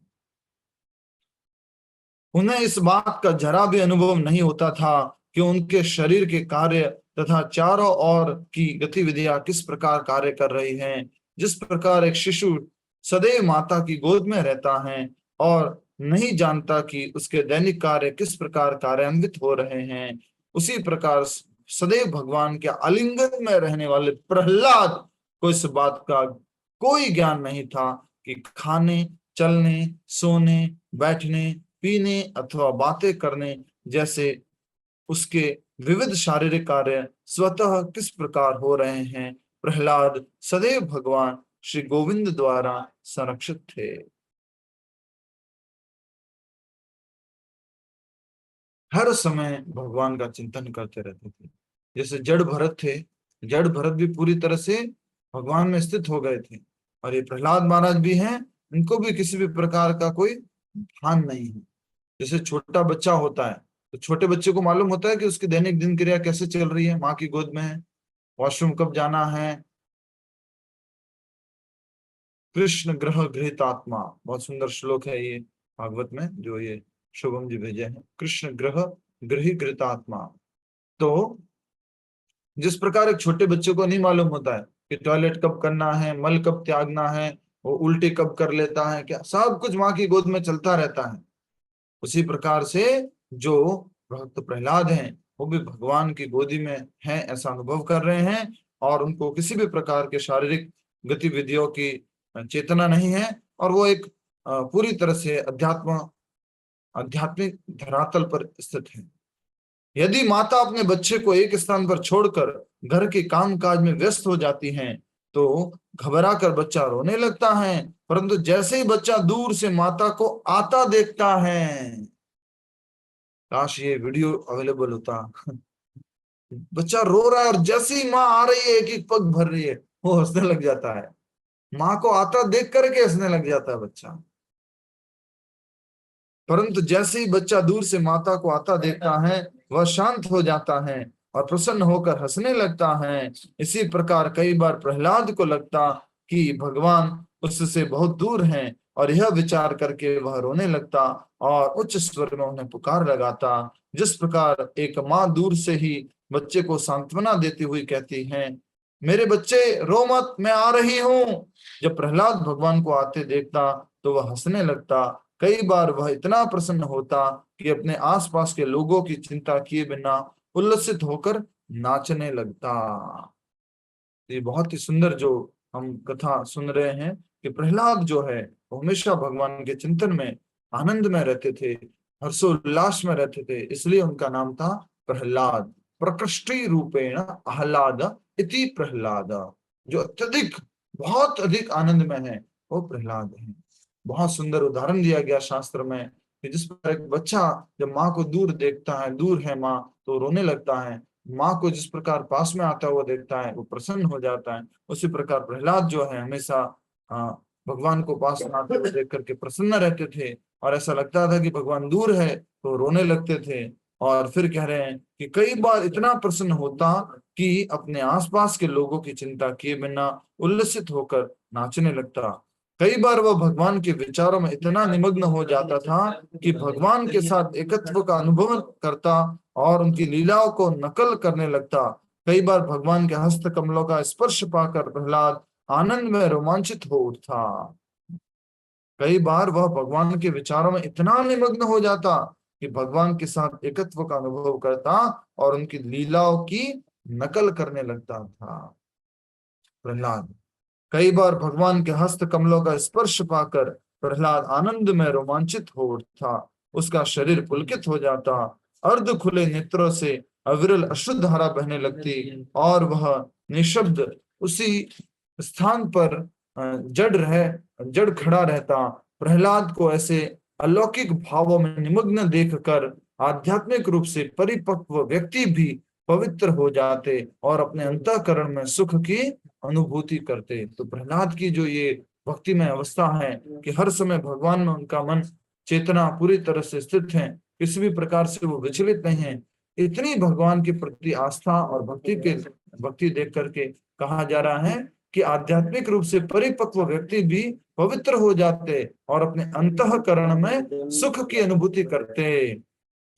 उन्हें इस बात का जरा भी अनुभव नहीं होता था कि उनके शरीर के कार्य तथा चारों ओर की गतिविधियां किस प्रकार कार्य कर रही हैं। जिस प्रकार एक शिशु सदैव माता की गोद में रहता है और नहीं जानता कि उसके दैनिक कार्य किस प्रकार कार्यान्वित हो रहे हैं, उसी प्रकार सदैव भगवान के आलिंगन में रहने वाले प्रहलाद को इस बात का कोई ज्ञान नहीं था कि खाने, चलने, सोने, बैठने, पीने अथवा बातें करने जैसे उसके विविध शारीरिक कार्य स्वतः किस प्रकार हो रहे हैं। प्रहलाद सदैव भगवान श्री गोविंद द्वारा संरक्षित थे। हर समय भगवान का चिंतन करते रहते थे। जैसे जड़ भरत थे, जड़ भरत भी पूरी तरह से भगवान में स्थित हो गए थे, और ये प्रहलाद महाराज भी हैं, इनको भी किसी भी प्रकार का कोई भान नहीं है। जैसे छोटा बच्चा होता है, तो छोटे बच्चे को मालूम होता है कि उसकी दैनिक दिनचर्या कैसे चल रही है, माँ की गोद में है, वॉशरूम कब जाना है। कृष्ण ग्रह गृहीत आत्मा, बहुत सुंदर श्लोक है ये भागवत में, जो ये शुभम जी भेजे हैं। कृष्ण ग्रह गृहीत आत्मा। तो जिस प्रकार एक छोटे बच्चे को नहीं मालूम होता है कि टॉयलेट कब करना है, मल कब त्यागना है, वो उल्टी कब कर लेता है, क्या सब कुछ माँ की गोद में चलता रहता है, उसी प्रकार से जो भक्त प्रहलाद हैं वो भी भगवान की गोदी में हैं ऐसा अनुभव कर रहे हैं, और उनको किसी भी प्रकार के शारीरिक गतिविधियों की चेतना नहीं है, और वो एक पूरी तरह से आध्यात्मिक धरातल पर स्थित है। यदि माता अपने बच्चे को एक स्थान पर छोड़कर घर के कामकाज में व्यस्त हो जाती हैं, तो घबरा कर बच्चा रोने लगता है, परंतु जैसे ही बच्चा दूर से माता को आता देखता है, काश ये वीडियो अवेलेबल होता, बच्चा रो रहा है और जैसे ही माँ आ रही है, एक एक पग भर रही है, वो हंसने लग जाता है, माँ को आता देख करके हंसने लग जाता है बच्चा। परंतु जैसे ही बच्चा दूर से माता को आता देखता है, वह शांत हो जाता है और प्रसन्न होकर हंसने लगता है। इसी प्रकार कई बार प्रहलाद को लगता कि भगवान उससे बहुत दूर हैं, और यह विचार करके वह रोने लगता और उच्च स्वर में उन्हें पुकार लगाता। जिस प्रकार एक माँ दूर से ही बच्चे को सांत्वना देती हुई कहती है, मेरे बच्चे रो मत, मैं आ रही हूँ। जब प्रहलाद भगवान को आते देखता तो वह हंसने लगता। कई बार वह इतना प्रसन्न होता कि अपने आसपास के लोगों की चिंता किए बिना उल्लसित होकर नाचने लगता। ये बहुत ही सुंदर जो हम कथा सुन रहे हैं कि प्रहलाद जो है वो हमेशा भगवान के चिंतन में आनंद में रहते थे, हर्षोल्लास में रहते थे, इसलिए उनका नाम था प्रहलाद। प्रकृष्टि रूपेण आह्लाद इति प्रहलाद, जो अत्यधिक बहुत अधिक आनंद में है वो प्रहलाद है। बहुत सुंदर उदाहरण दिया गया शास्त्र में कि जिस पर एक बच्चा जब माँ को दूर देखता है, दूर है माँ, तो रोने लगता है, माँ को जिस प्रकार पास में आता हुआ देखता है वो प्रसन्न हो जाता है, उसी प्रकार प्रहलाद जो है हमेशा भगवान को पास में आते हुए देख करके प्रसन्न रहते थे, और ऐसा लगता था कि भगवान दूर है तो रोने लगते थे। और फिर कह रहे हैं कि कई बार इतना प्रसन्न होता कि अपने आसपास के लोगों की चिंता किए बिना उल्लसित होकर नाचने लगता। कई बार वह भगवान के विचारों में इतना निमग्न हो जाता था कि भगवान के साथ एकत्व का अनुभव करता और उनकी लीलाओं को नकल करने लगता। कई बार भगवान के हस्त कमलों का स्पर्श पाकर प्रहलाद आनंद में रोमांचित हो उठता। कई बार वह भगवान के विचारों में इतना निमग्न हो जाता कि भगवान के साथ एकत्व का अनुभव करता और उनकी लीलाओं की नकल करने लगता था। प्रहलाद कई बार भगवान के हस्त कमलों का स्पर्श पाकर प्रहलाद आनंद में रोमांचित हो उठता, उसका शरीर पुलकित हो जाता, अर्ध खुले नेत्रों से अविरल अश्रुधारा बहने लगती और वह निशब्द उसी स्थान पर जड़ खड़ा रहता। प्रहलाद को ऐसे अलौकिक भावों में निमग्न देखकर आध्यात्मिक रूप से परिपक्व व्यक्ति भी पवित्र हो जाते और अपने अंतःकरण में सुख की अनुभूति करते। तो प्रहलाद की जो ये भक्तिमय अवस्था है कि हर समय भगवान में उनका मन चेतना पूरी तरह से स्थित है, किसी भी प्रकार से वो विचलित नहीं है, इतनी भगवान के प्रति आस्था और भक्ति देख करके कहा जा रहा है कि आध्यात्मिक रूप से परिपक्व व्यक्ति भी पवित्र हो जाते और अपने अंतःकरण में सुख की अनुभूति करते।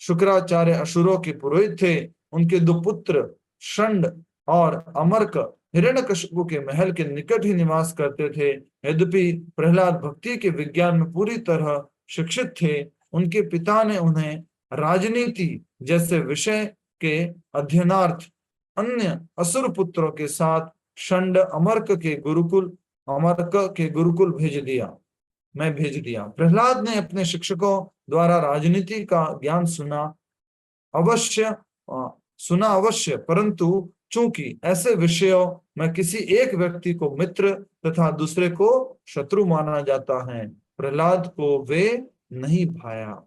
शुक्राचार्य असुरों के पुरोहित थे। उनके दो पुत्र षंड और अमर्क हिरण्यकशिपु के महल के निकट ही निवास करते थे। यद्यपि प्रहलाद भक्ति के विज्ञान में पूरी तरह शिक्षित थे, उनके पिता ने उन्हें राजनीति जैसे विषय के अध्ययनार्थ अन्य असुर पुत्रों के साथ षंड अमर्क के गुरुकुल भेज दिया। प्रहलाद ने अपने शिक्षकों द्वारा राजनीति का ज्ञान सुना अवश्य, परंतु चूंकि ऐसे विषयों में किसी एक व्यक्ति को मित्र तथा दूसरे को शत्रु माना जाता है, प्रहलाद को वे नहीं भाया।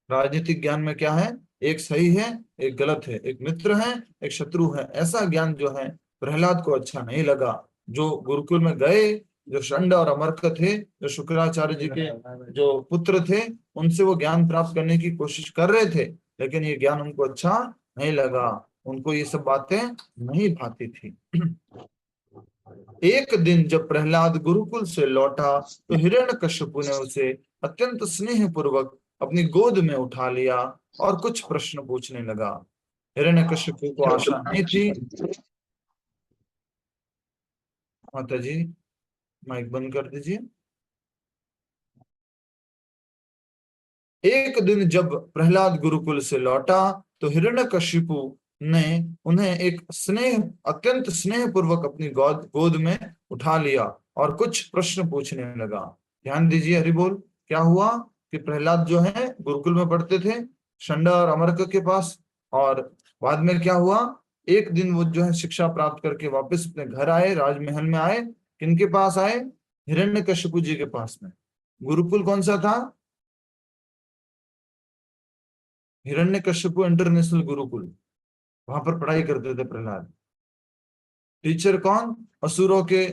राजनीतिक ज्ञान में क्या है, एक सही है एक गलत है, एक मित्र है एक शत्रु है, ऐसा ज्ञान जो है प्रहलाद को अच्छा नहीं लगा। जो गुरुकुल में गए, जो षंड और अमर्क थे, जो शुक्राचार्य जी के जो पुत्र थे, उनसे वो ज्ञान प्राप्त करने की कोशिश कर रहे थे, लेकिन ये ज्ञान उनको अच्छा नहीं लगा, उनको ये सब बातें नहीं भाती थी। एक दिन जब प्रहलाद गुरुकुल से लौटा तो हिरण्यकशिपु ने उसे अत्यंत स्नेह पूर्वक अपनी गोद में उठा लिया और कुछ प्रश्न पूछने लगा। हिरण्यकशिपु को आशा नहीं थी। माता जी माइक बंद कर दीजिए। एक दिन जब प्रहलाद गुरुकुल से लौटा तो हिरण्यकशिपु ने उन्हें अत्यंत स्नेह पूर्वक अपनी गोद में उठा लिया और कुछ प्रश्न पूछने लगा। ध्यान दीजिए, हरि बोल। क्या हुआ कि प्रहलाद जो है गुरुकुल में पढ़ते थे षंड और अमर्क के पास, और बाद में क्या हुआ, एक दिन वो जो है शिक्षा प्राप्त करके वापस अपने घर आए, राजमहल में आए। किनके पास आए? हिरण्यकशिपु जी के पास में। गुरुकुल कौन सा था? हिरण्यकशिपु इंटरनेशनल गुरुकुल, वहां पर पढ़ाई करते थे प्रहलाद। टीचर कौन? असुरों के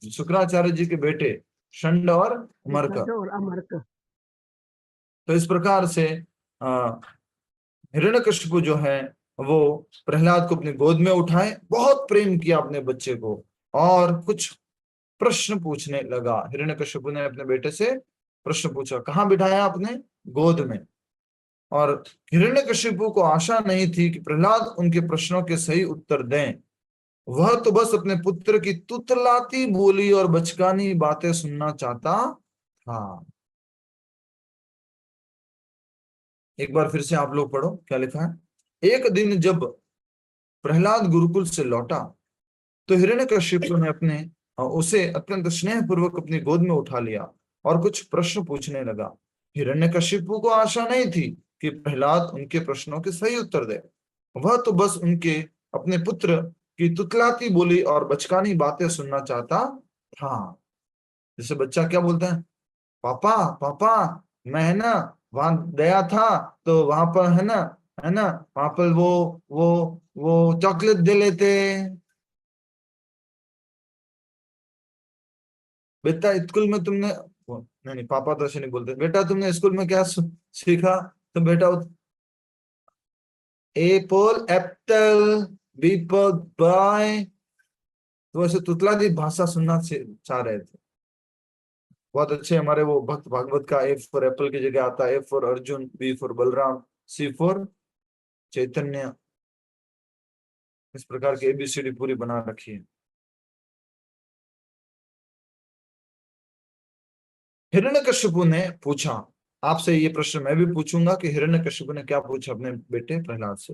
शुक्राचार्य जी के बेटे षंड और अमर्क। तो इस प्रकार से हिरण्यकशिपु जो है वो प्रहलाद को अपनी गोद में उठाए, बहुत प्रेम किया अपने बच्चे को और कुछ प्रश्न पूछने लगा। हिरण्यकशिपु ने अपने बेटे से प्रश्न पूछा। कहाँ बिठाया? अपने गोद में। और हिरण्यकशिपु को आशा नहीं थी कि प्रहलाद उनके प्रश्नों के सही उत्तर दें। वह तो बस अपने पुत्र की तुतलाती बोली और बचकानी बातें सुनना चाहता था। एक बार फिर से आप लोग पढ़ो, क्या लिखा है। एक दिन जब प्रहलाद गुरुकुल से लौटा तो हिरण्यकशिपु ने उसे अत्यंत स्नेह पूर्वक अपनी गोद में उठा लिया और कुछ प्रश्न पूछने लगा। हिरण्यकशिपु को आशा नहीं थी कि प्रहलाद उनके प्रश्नों के सही उत्तर दे। वह तो बस उनके अपने पुत्र की तुतलाती बोली और बचकानी बातें सुनना चाहता था। जैसे बच्चा क्या बोलता है, पापा पापा मैं है ना वहां गया था तो वहां पर है ना वहां पर वो चॉकलेट दे लेते। बेटा स्कूल में तुमने नहीं पापा तो ऐसे नहीं बोलते। बेटा तुमने स्कूल में क्या सीखा? तो बेटा A for apple, B for boy. तो ऐसे तुतलादी भाषा सुनना चाह रहे थे। बहुत अच्छे हमारे वो भक्त भागवत का ए फॉर एप्पल की जगह आता है A for Arjun, B for Balram, C for Chaitanya. इस प्रकार की एबीसीडी पूरी बना रखी है। हिरण्यकशिपु ने पूछा, आपसे ये प्रश्न मैं भी पूछूंगा कि हिरण्यकशिपु ने क्या पूछा अपने बेटे प्रहलाद से।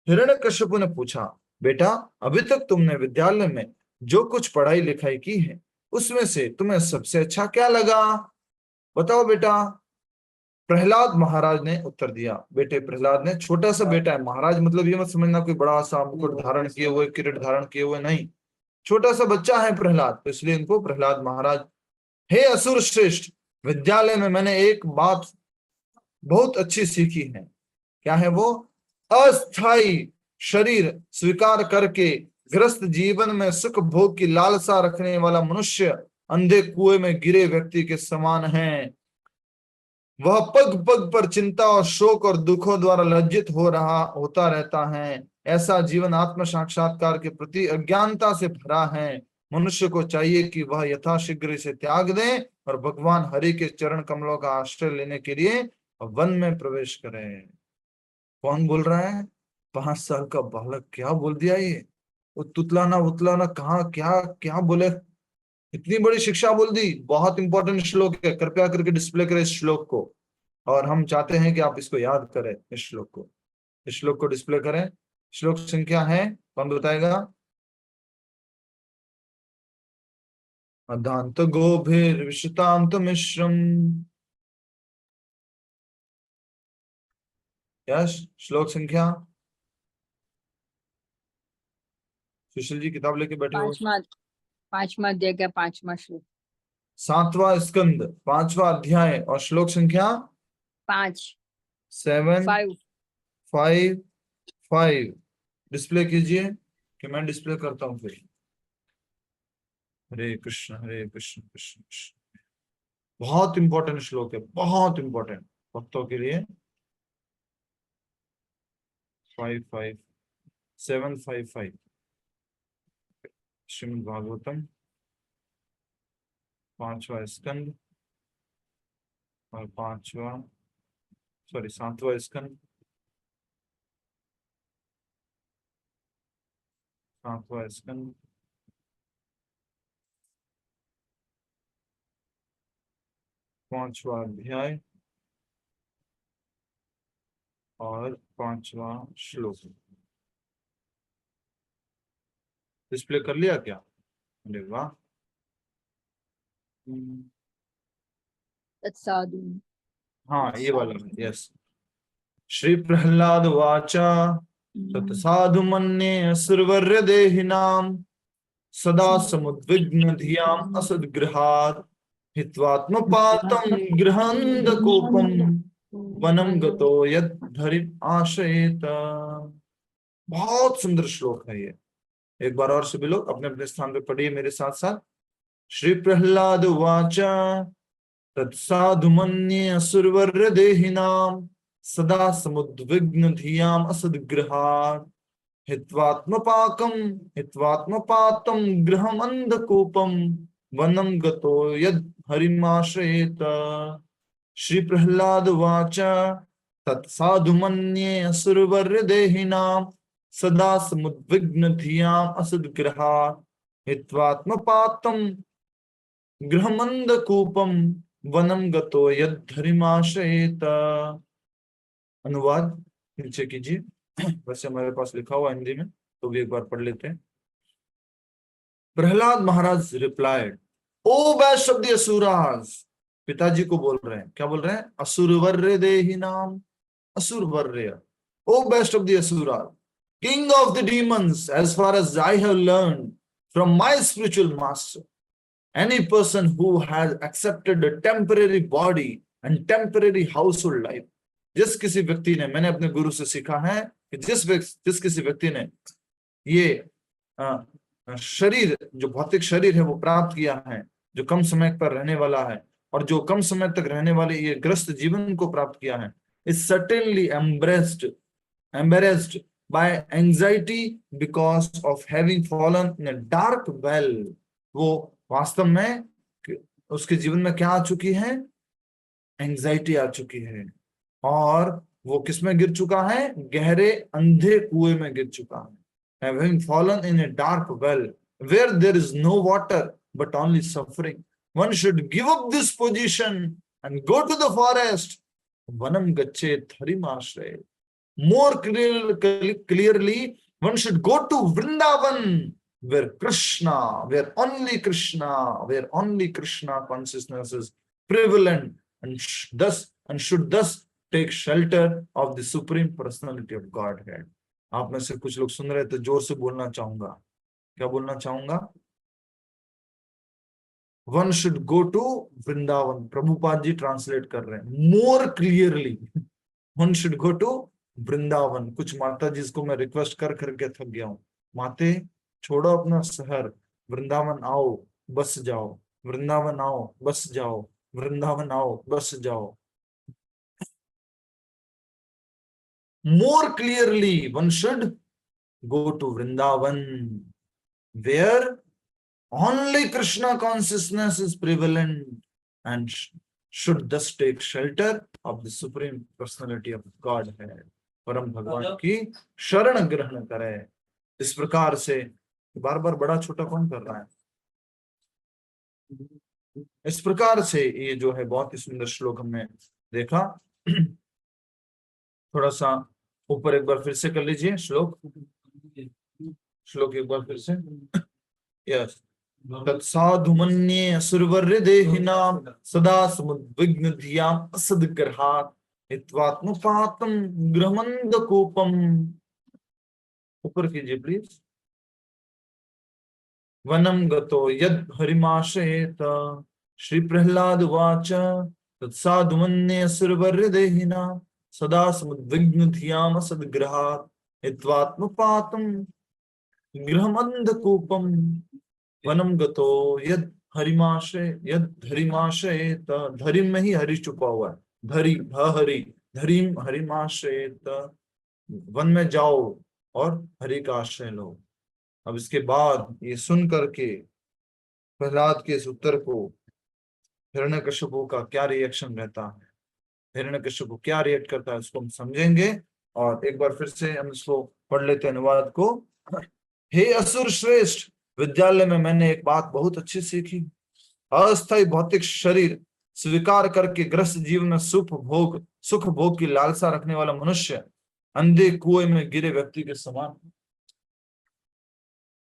हिरण्यकशिपु ने पूछा, बेटा अभी तक तुमने विद्यालय में जो कुछ पढ़ाई लिखाई की है उसमें से तुम्हें सबसे अच्छा क्या लगा? बताओ बेटा। प्रहलाद महाराज ने उत्तर दिया। बेटे प्रहलाद ने, छोटा सा बेटा है, महाराज मतलब ये मत समझना कोई बड़ा सा मुकुट धारण किए हुए, किरीट धारण किए हुए, नहीं, छोटा सा बच्चा है प्रहलाद, तो इसलिए इनको प्रहलाद महाराज। हे असुर श्रेष्ठ, विद्यालय में मैंने एक बात बहुत अच्छी सीखी है। क्या है वो? अस्थाई शरीर स्वीकार करके गृहस्थ जीवन में सुख भोग की लालसा रखने वाला मनुष्य अंधे कुएं में गिरे व्यक्ति के समान है। वह पग पग पर चिंता और शोक और दुखों द्वारा लज्जित होता रहता है। ऐसा जीवन आत्म साक्षात्कार के प्रति अज्ञानता से भरा है। मनुष्य को चाहिए कि वह यथाशीघ्र इसे त्याग दे और भगवान हरि के चरण कमलों का आश्रय लेने के लिए वन में प्रवेश करे। कौन बोल रहा है? 5 साल का बालक। क्या बोल दिया ये? वो तुतलाना उतलाना कहाँ क्या क्या बोले? इतनी बड़ी शिक्षा बोल दी। बहुत इंपॉर्टेंट श्लोक है, कृपया करके डिस्प्ले करें इस श्लोक को, और हम चाहते हैं कि आप इसको याद करें। इस श्लोक को डिस्प्ले करें। श्लोक संख्या है, कौन बताएगा? अदांत गोभिर विशतांत मिश्रम। यस, श्लोक संख्या। सुशील जी किताब लेके बैठे हो? पांचवा अध्याय का 5वां श्लोक। 7वां स्कंद 5वां अध्याय और श्लोक संख्या 5 7 5 5 5। डिस्प्ले कीजिए कि मैं डिस्प्ले करता हूं फिर। हरे कृष्ण कृष्ण कृष्ण। बहुत इंपॉर्टेंट श्लोक है, बहुत इंपॉर्टेंट भक्तों के लिए। 5 5 7 5 5 श्रीमद् भागवतम 5वां स्कंद और 7वां स्कंद 7वां स्कंद 5वां अध्याय और 5वां श्लोक। डिस्प्ले कर लिया क्या? अरे वाह। तत्साधु। हाँ, ये वाला। यस। श्री प्रहलाद वाचा तत्साधु मन्ये असुरवर्य देहिनाम सदा समुद्विग्न धियाम असद्गृहात् हित्वात्मपातं गृहान्धकूपं वनं गतो यद्धरि आश्रयेत। बहुत सुंदर श्लोक है ये। एक बार और सभी लोग अपने अपने स्थान पे पढ़िए मेरे साथ साथ। श्री प्रहलाद वाचा तत्साधु मन्ये असुरवर्य देहिनाम सदा समुद्विग्न धियाम असद्गृहात् हित्वात्मपातं गृहम् अंधकूपम वनं गतो यद् हरिमाश्रयेत। श्री प्रहलाद वाचा तत्साधु मन्ये असुरवर्य देहिनाम सदा समुद्विग्न धियाम असद्गृहात् हित्वात्मपातं गृहम् अंधकूपम वनं गतो यद् हरिमाश्रयेत। अनुवाद नीचे कीजिए। वैसे हमारे पास लिखा हुआ हिंदी में, तो भी एक बार पढ़ लेते हैं। Prahlad Maharaj replied, O best of the asuras. पिताजी को बोल रहे हैं, क्या बोल रहे हैं? असुरवर्य देहि नाम, असुरवर्य। O best of the asuras, king of the demons, as far as I have learned from my spiritual master, any person who has accepted a temporary body and temporary household life, जिस किसी व्यक्ति ने, मैंने अपने गुरु से सीखा है कि जिस किसी व्यक्ति ने ये शरीर, जो भौतिक शरीर है वो प्राप्त किया है, जो कम समय पर रहने वाला है और जो कम समय तक रहने वाले ये ग्रस्त जीवन को प्राप्त किया है, is certainly embarrassed by anxiety because of having fallen in a dark well। वो वास्तव में उसके जीवन में क्या आ चुकी है? एंजाइटी आ चुकी है, और वो किस में गिर चुका है? गहरे अंधे कुएं में गिर चुका है। Having fallen in a dark well where there is no water but only suffering, one should give up this position and go to the forest. Vanam gachet harimashray. More clearly, one should go to Vrindavan, where only Krishna consciousness is prevalent, and should thus take shelter of the supreme personality of Godhead। आप में से कुछ लोग सुन रहे तो जोर से बोलना चाहूंगा। क्या बोलना चाहूंगा? One should go to Vrindavan. Prabhupada ji translate कर रहे हैं more clearly, one should go to Vrindavan. कुछ माता जी को मैं रिक्वेस्ट कर करके थक गया हूँ, माते छोड़ो अपना शहर, वृंदावन आओ बस जाओ, वृंदावन आओ बस जाओ, वृंदावन आओ बस जाओ। More clearly one should go to Vrindavan, where only Krishna consciousness is prevalent and should thus take shelter of the supreme personality of Godhead। परम भगवान की शरण ग्रहण करे। इस प्रकार से बार बार बड़ा छोटा कौन कर रहा है? इस प्रकार से ये जो है बहुत ही सुंदर श्लोक हमने देखा। थोड़ा सा ऊपर एक बार फिर से कर लीजिए श्लोक एक बार फिर से। यस, तत्साधुमन्ये असुरवर्य देहिनां सदा समुद्विग्न धियां असद्ग्रहात् हित्वात्मपातं गृहमन्दकूपम्। ऊपर कीजिए प्लीज। वनं गतो यद् हरिमाश्रयेत, श्री प्रहलाद उवाच तत्साधुमन्ये असुरवर्य देहिनां सदा समुद्विग्न धियां असद्ग्रहात् हित्वात्मपातं गृहमन्दकूपम्। वनम गतो यद हरिमाश्रयेत, धरिम में ही हरि छुपा हुआ है, धरी हरि, धरिम हरिमाश्रयेत, वन में जाओ और हरि का आश्रय लो। अब इसके बाद ये सुन करके प्रहलाद के इस उत्तर को हिरण्यकश्यप का क्या रिएक्शन रहता है, हिरण्यकश्यप क्या रिएक्ट करता है, उसको हम समझेंगे। और एक बार फिर से हम इसको पढ़ लेते हैं अनुवाद को। हे असुर श्रेष्ठ, विद्यालय में मैंने एक बात बहुत अच्छी सीखी। अस्थायी भौतिक शरीर स्वीकार करके ग्रस्त जीवन में सुख भोग की लालसा रखने वाला मनुष्य अंधे कुएं में गिरे व्यक्ति के समान।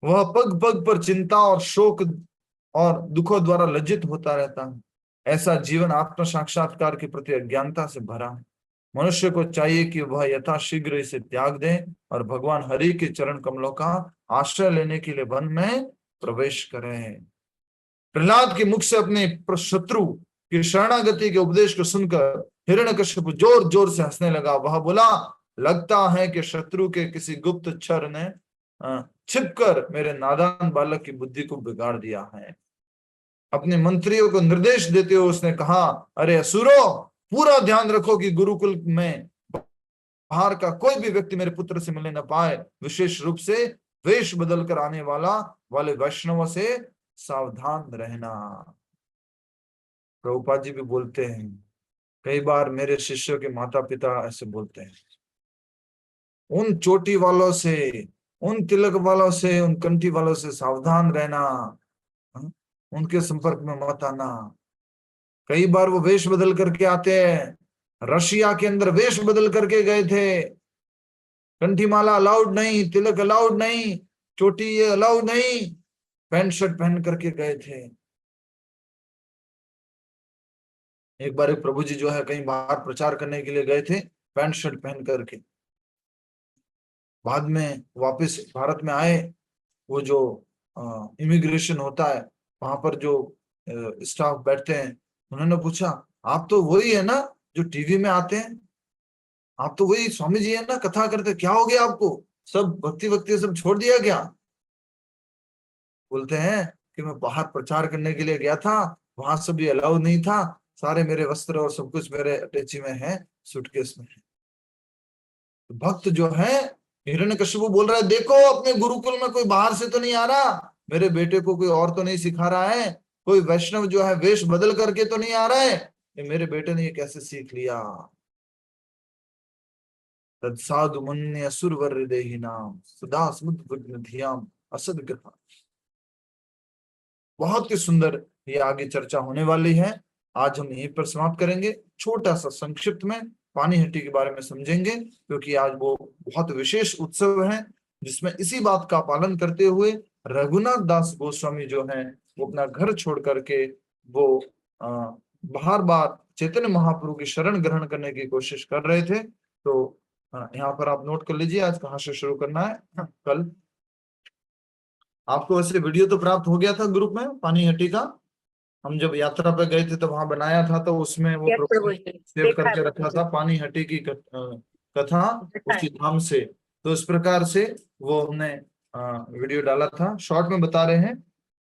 वह पग पग पर चिंता और शोक और दुखों द्वारा लज्जित होता रहता है। ऐसा जीवन आत्म साक्षात्कार के प्रति अज्ञानता से भरा है। मनुष्य को चाहिए कि वह यथाशीघ्र इसे त्याग दे और भगवान हरि के चरण कमलों का आश्रय लेने के लिए वन में प्रवेश करें। प्रहलाद के मुख से अपने शत्रु की शरणागति के उपदेश को सुनकर हिरण्यकश्यप जोर जोर से हंसने लगा। वह बोला, लगता है कि शत्रु के किसी गुप्त छर ने छिपकर मेरे नादान बालक की बुद्धि को बिगाड़ दिया है। अपने मंत्रियों को निर्देश देते हुए उसने कहा, अरे असुरो, पूरा ध्यान रखो कि गुरुकुल में बाहर का कोई भी व्यक्ति मेरे पुत्र से मिलने न पाए। विशेष रूप से वेश बदल कर आने वाले वैष्णवों से सावधान रहना। प्रभुपाद जी भी बोलते हैं, कई बार मेरे शिष्यों के माता पिता ऐसे बोलते हैं, उन चोटी वालों से, उन तिलक वालों से, उन कंठी वालों से सावधान रहना, उनके संपर्क में मत आना। कई बार वो वेश बदल करके आते हैं। रशिया के अंदर वेश बदल करके गए थे। कंठी माला अलाउड नहीं, तिलक अलाउड नहीं, चोटी ये अलाउड नहीं, पैंट शर्ट पहन करके गए थे। एक बार एक प्रभु जी जो है कहीं बाहर प्रचार करने के लिए गए थे पैंट शर्ट पहन करके। बाद में वापस भारत में आए, वो जो इमिग्रेशन होता है वहां पर जो स्टाफ बैठते हैं, उन्होंने पूछा, आप तो वही है ना जो टीवी में आते हैं, आप तो वही स्वामी जी है ना, कथा करते, क्या हो गया आपको, सब भक्ति सब छोड़ दिया क्या? बोलते हैं कि मैं बाहर प्रचार करने के लिए गया था, वहां सब भी अलाउ नहीं था, सारे मेरे वस्त्र और सब कुछ मेरे अटैची में है, सूटकेस में है। तो भक्त जो है हिरण्यकश्यप बोल रहा है, देखो अपने गुरुकुल में कोई बाहर से तो नहीं आ रहा, मेरे बेटे को कोई और तो नहीं सिखा रहा है, कोई वैष्णव जो है वेश बदल करके तो नहीं आ रहा है, ये मेरे बेटे ने ये कैसे सीख लिया। तत्साधु मन्ये असुरवर्य देहिनां सदा समुद्विग्न धियां असद्ग्रहात्। बहुत ही सुंदर ये आगे चर्चा होने वाली है। आज हम यहीं पर समाप्त करेंगे। छोटा सा संक्षिप्त में पानीहट्टी के बारे में समझेंगे, क्योंकि आज वो बहुत विशेष उत्सव है जिसमें इसी बात का पालन करते हुए रघुनाथ दास गोस्वामी जो हैं वो अपना घर छोड़ करके वो बार बार चैतन्य महाप्रभु की शरण ग्रहण करने की कोशिश कर रहे थे। तो यहाँ पर आप नोट कर लीजिए आज कहाँ से शुरू करना है। कल आपको वैसे वीडियो तो प्राप्त हो गया था ग्रुप में पानीहट्टी का, हम जब यात्रा पे गए थे तो वहां बनाया था, तो उसमें वो प्रभु ने सेव करके रखा था पानी हटी की कथा उसी धाम से। तो इस प्रकार से वो हमने वीडियो डाला था। शॉर्ट में बता रहे हैं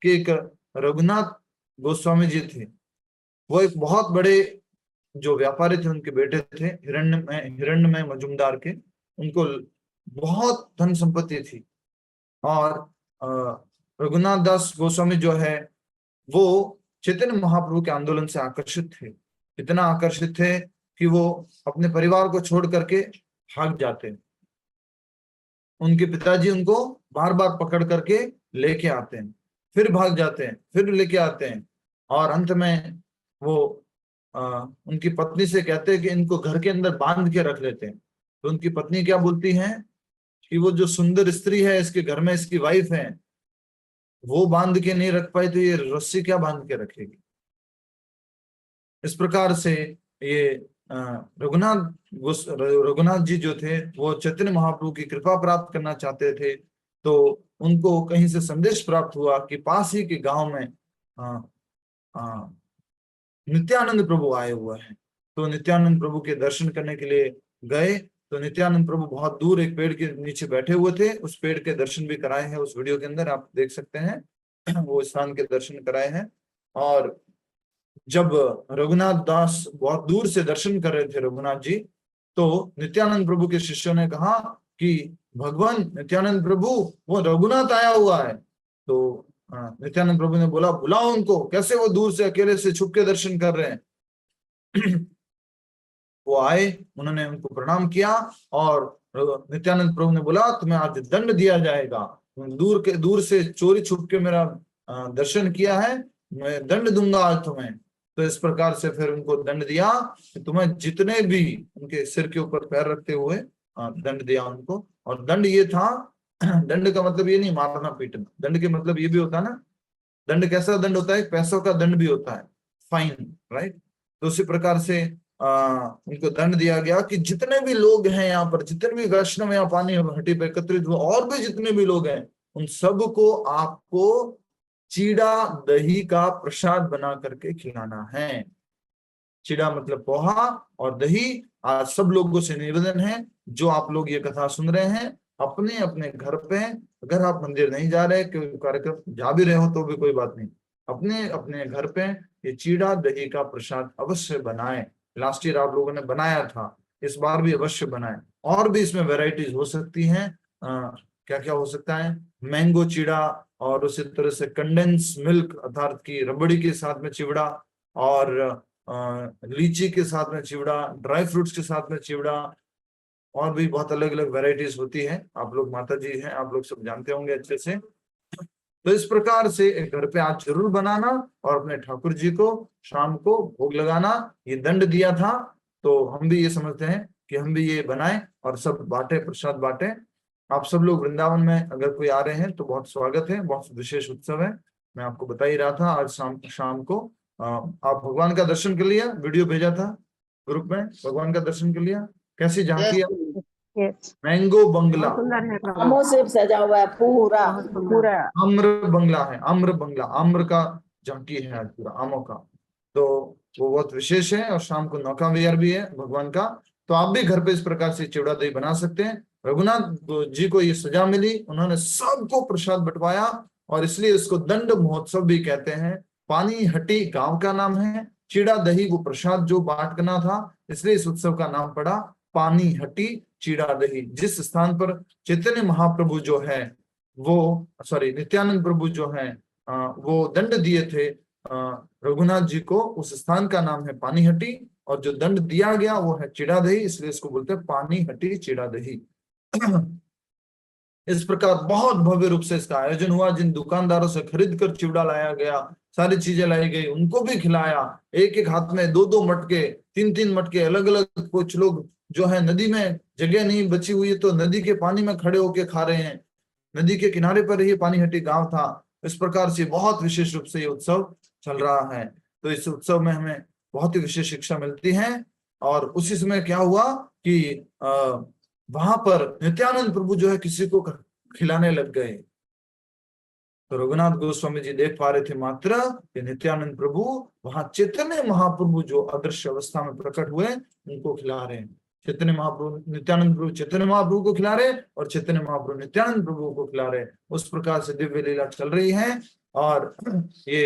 कि एक रघुनाथ गोस्वामी जी थे, वो एक बहुत बड़े जो व्यापारी थे, उनके बेटे थे हिरण्यमय मजुमदार के। उनको बहुत धन संपत्ति थी, और रघुनाथ दास गोस्वामी जो है वो चैतन्य महाप्रभु के आंदोलन से आकर्षित थे। इतना आकर्षित थे कि वो अपने परिवार को छोड़ करके भाग जाते। उनके पिताजी उनको बार बार पकड़ करके लेके आते हैं, फिर भाग जाते हैं, फिर लेके आते हैं, और अंत में वो उनकी पत्नी से कहते हैं कि इनको घर के अंदर बांध के रख लेते हैं। तो उनकी पत्नी क्या बोलती है कि वो जो सुंदर स्त्री है इसके घर में, इसकी वाइफ है, वो बांध के नहीं रख पाई तो ये रस्सी क्या बांध के रखेगी। इस प्रकार से ये रघुनाथ जी जो थे वो चैतन्य महाप्रभु की कृपा प्राप्त करना चाहते थे। तो उनको कहीं से संदेश प्राप्त हुआ कि पास ही के गांव में नित्यानंद प्रभु आए हुए हैं। तो नित्यानंद प्रभु के दर्शन करने के लिए गए। तो नित्यानंद प्रभु बहुत दूर एक पेड़ के नीचे बैठे हुए थे, उस पेड़ के दर्शन भी कराए हैं, उस वीडियो के अंदर आप देख सकते हैं। वो स्थान के दर्शन कराए हैं। और जब रघुनाथ दास बहुत दूर से दर्शन कर रहे थे रघुनाथ जी, तो नित्यानंद प्रभु के शिष्यों ने कहा कि भगवान नित्यानंद प्रभु वो रघुनाथ आया हुआ है। तो नित्यानंद प्रभु ने बोला बुलाओ उनको, कैसे वो दूर से अकेले से छुप के दर्शन कर रहे हैं। वो आए, उन्होंने उनको प्रणाम किया, और नित्यानंद प्रभु ने बोला तुम्हें आज दंड दिया जाएगा, दूर से चोरी छुप के मेरा दर्शन किया है, मैं दंड दूंगा आज तुम्हें। तो इस प्रकार से फिर उनको दंड दिया कि तुम्हें जितने भी, उनके सिर के ऊपर पैर रखते हुए दंड दिया उनको। और दंड ये था, दंड का मतलब ये नहीं मारना पीटना, दंड के मतलब ये भी होता है ना, दंड कैसा दंड होता है, पैसों का दंड भी होता है, फाइन, राइट। तो उसी प्रकार से उनको दंड दिया गया कि जितने भी लोग हैं यहाँ पर, जितने भी वैष्णव यहाँ पानी हटी पे एकत्रित हुए, और भी जितने भी लोग हैं, उन सबको आपको चीड़ा दही का प्रसाद बना करके खिलाना है। चीड़ा मतलब पोहा और दही। आज सब लोगों से निवेदन है, जो आप लोग ये कथा सुन रहे हैं, अपने अपने घर पे, अगर आप मंदिर नहीं जा रहे, कोई कार्यक्रम जा भी रहे हो तो भी कोई बात नहीं, अपने अपने घर पे ये चीड़ा दही का प्रसाद अवश्य बनाएं। लास्ट ईयर आप लोगों ने बनाया था, इस बार भी अवश्य बनाएं। और भी इसमें वैरायटीज हो सकती हैं, क्या क्या हो सकता है, मैंगो चीड़ा, और उसी तरह से कंडेंस मिल्क अर्थात की रबड़ी के साथ में चिवड़ा, और लीची के साथ में चिवड़ा, ड्राई फ्रूट्स के साथ में चिवड़ा, और भी बहुत अलग अलग वैरायटीज होती है। आप लोग माता जी हैं, आप लोग सब जानते होंगे अच्छे से। तो इस प्रकार से एक घर पे आज जरूर बनाना, और अपने ठाकुर जी को शाम को भोग लगाना। ये दंड दिया था, तो हम भी ये समझते हैं कि हम भी ये बनाएं और सब बांटे, प्रसाद बांटे। आप सब लोग वृंदावन में अगर कोई आ रहे हैं तो बहुत स्वागत है, बहुत विशेष उत्सव है। मैं आपको बता ही रहा था, आज शाम को आप भगवान का दर्शन कर लिया, वीडियो भेजा था ग्रुप में, भगवान का दर्शन कर लिया, कैसी झांकी है। मैंगो बंगला, आमों से सजा हुआ है पूरा पूरा, आम्र बंगला है, आम्र बंगला, आम्र का झांकी है आज पूरा आमों का। तो वो बहुत विशेष है। और शाम को नौका विहार भी है भगवान का। तो आप भी घर पे इस प्रकार से चिवड़ा दही बना सकते हैं। रघुनाथ जी को ये सजा मिली, उन्होंने सबको प्रसाद बंटवाया, और इसलिए इसको दंड महोत्सव भी कहते हैं। पानी हटी गांव का नाम है, चिड़ा दही वो प्रसाद जो बांटना था, इसलिए इस उत्सव का नाम पड़ा पानी हटी चिड़ा दही। जिस स्थान पर चैतन्य महाप्रभु जो है वो, नित्यानंद प्रभु जो है वो दंड दिए थे रघुनाथ जी को, उस स्थान का नाम है पानी हटी, और जो दंड दिया गया वो है चिड़ा दही, इसलिए इसको बोलते हैं पानी हटी चिड़ा दही। इस प्रकार बहुत भव्य रूप से इसका आयोजन हुआ। जिन दुकानदारों से खरीद कर चिवड़ा लाया गया, सारी चीजें लाई गई, उनको भी खिलाया। एक एक हाथ में 2-2 मटके, 3-3 मटके, अलग अलग। कुछ लोग जो है नदी में जगह नहीं बची हुई है तो नदी के पानी में खड़े होके खा रहे हैं। नदी के किनारे पर ही पानी हटी गांव था। इस प्रकार से बहुत विशेष रूप से ये उत्सव चल रहा है। तो इस उत्सव में हमें बहुत ही विशेष शिक्षा मिलती है। और उसी समय क्या हुआ कि वहां पर नित्यानंद प्रभु जो है किसी को खिलाने लग गए। तो रघुनाथ गोस्वामी जी देख पा रहे थे मात्र कि नित्यानंद प्रभु वहां चैतन्य महाप्रभु जो अदृश्य अवस्था में प्रकट हुए उनको खिला रहे हैं। चैतन्य महाप्रभु नित्यानंद प्रभु चैतन्य महाप्रभु को खिला रहे और चैतन्य महाप्रभु नित्यानंद प्रभु को खिला रहे। उस प्रकार से दिव्य लीला चल रही है और ये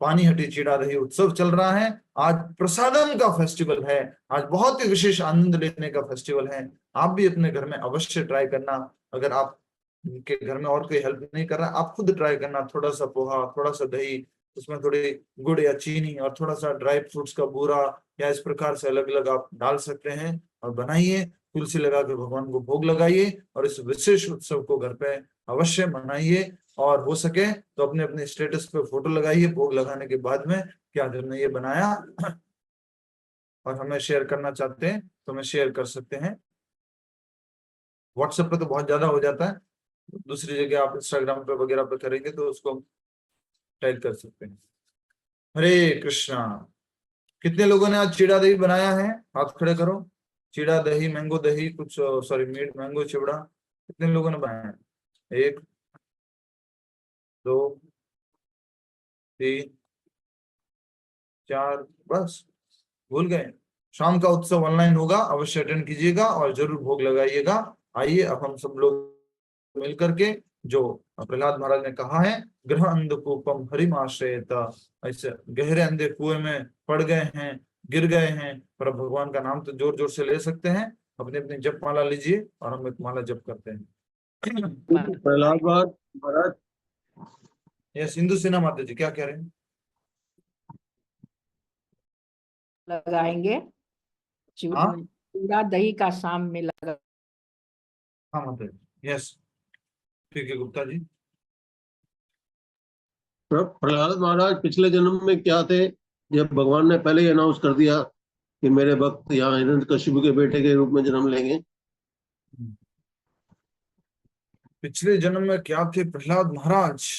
पानी हटी चीड़ा दही उत्सव चल रहा है। आज प्रसादम का फेस्टिवल है, आज बहुत ही विशेष आनंद लेने का फेस्टिवल है। आप भी अपने घर में अवश्य ट्राई करना। अगर आप के घर में और कोई हेल्प नहीं कर रहा, आप खुद ट्राई करना। थोड़ा सा पोहा, थोड़ा सा दही, उसमें थोड़ी गुड़ या चीनी और थोड़ा सा ड्राई फ्रूट्स का बूरा या इस प्रकार से अलग अलग आप डाल सकते हैं और बनाइए। तुलसी लगा के भगवान को भोग लगाइए और इस विशेष उत्सव को घर पे अवश्य मनाइए। और हो सके तो अपने अपने स्टेटस पे फोटो लगाइए भोग लगाने के बाद में, क्या हमने ये बनाया, और हमें शेयर करना चाहते हैं तो हमें शेयर कर सकते हैं। व्हाट्सएप पे तो बहुत ज्यादा हो जाता है, दूसरी जगह आप इंस्टाग्राम पे वगैरह पे करेंगे तो उसको टैग कर सकते हैं। हरे कृष्णा। कितने लोगों ने आज चीड़ा दही बनाया है? हाथ खड़े करो। चीड़ा दही, मैंगो दही, कुछ सॉरी मीट मैंगो चिवड़ा, कितने लोगों ने बनाया है? 1 2 3 4, बस भूल गए। शाम का उत्सव ऑनलाइन होगा, अवश्य अटेंड कीजिएगा और जरूर भोग लगाइएगा। आइए अब हम सब लोग मिलकर के जो प्रहलाद महाराज ने कहा है, ग्रह अंधकूपम हरिमाश्रयता, ऐसे गहरे अंधे कुएं में पड़ गए हैं, गिर गए हैं, पर भगवान का नाम तो जोर जोर से ले सकते हैं। अपनी अपनी जप माला लीजिए और हम एक माला जप करते हैं। प्रहलाद महाराज, ये सिंधु सिन्हा माता जी क्या कह रहे हैं? लगाएंगे चूड़ा दही का शाम में लगा। हाँ माता जी, यस ठीक है। गुप्ता जी। प्रहलाद महाराज पिछले जन्म में क्या थे, जब भगवान ने पहले ही अनाउंस कर दिया कि मेरे भक्त यहाँ हिरण्यकशिपु के बेटे के रूप में जन्म लेंगे? पिछले जन्म में क्या थे प्रहलाद महाराज?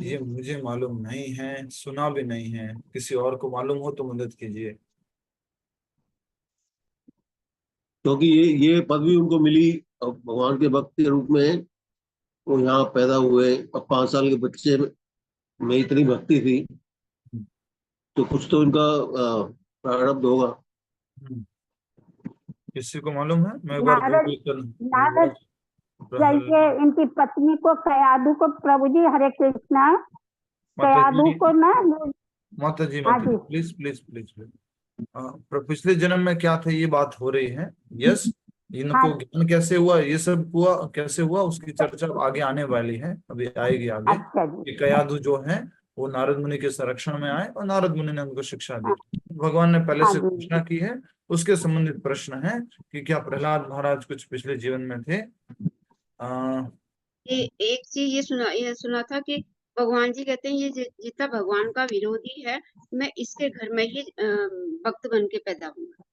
ये मुझे मालूम नहीं है, सुना भी नहीं है। किसी और को मालूम हो तो मदद कीजिए। क्योंकि ये पदवी उनको मिली भगवान के भक्त के रूप में, वो यहाँ पैदा हुए और 5 साल के बच्चे में इतनी भक्ति थी, तो कुछ तो इनका प्रारब्ध होगा। किसी को मालूम है? मैं एक बार नारद जैसे इनकी पत्नी को कयादू को, प्रभु जी हरे कृष्णा, कयादू को ना माता जी प्लीज प्लीज प्लीज। पिछले जन्म में क्या थे ये बात हो रही है। यस, इनको ज्ञान कैसे हुआ, ये सब हुआ कैसे हुआ, उसकी चर्चा आगे आने वाली है, अभी आएगी आगे। कि कयादू जो है वो नारद मुनि के संरक्षण में आए और नारद मुनि ने उनको शिक्षा दी। भगवान ने पहले से घोषणा की है, उसके संबंधित प्रश्न है कि क्या प्रहलाद महाराज कुछ पिछले जीवन में थे। एक चीज ये सुना था कि भगवान जी कहते हैं ये जितना भगवान का विरोधी है, मैं इसके घर में ही भक्त बन के पैदा हुआ।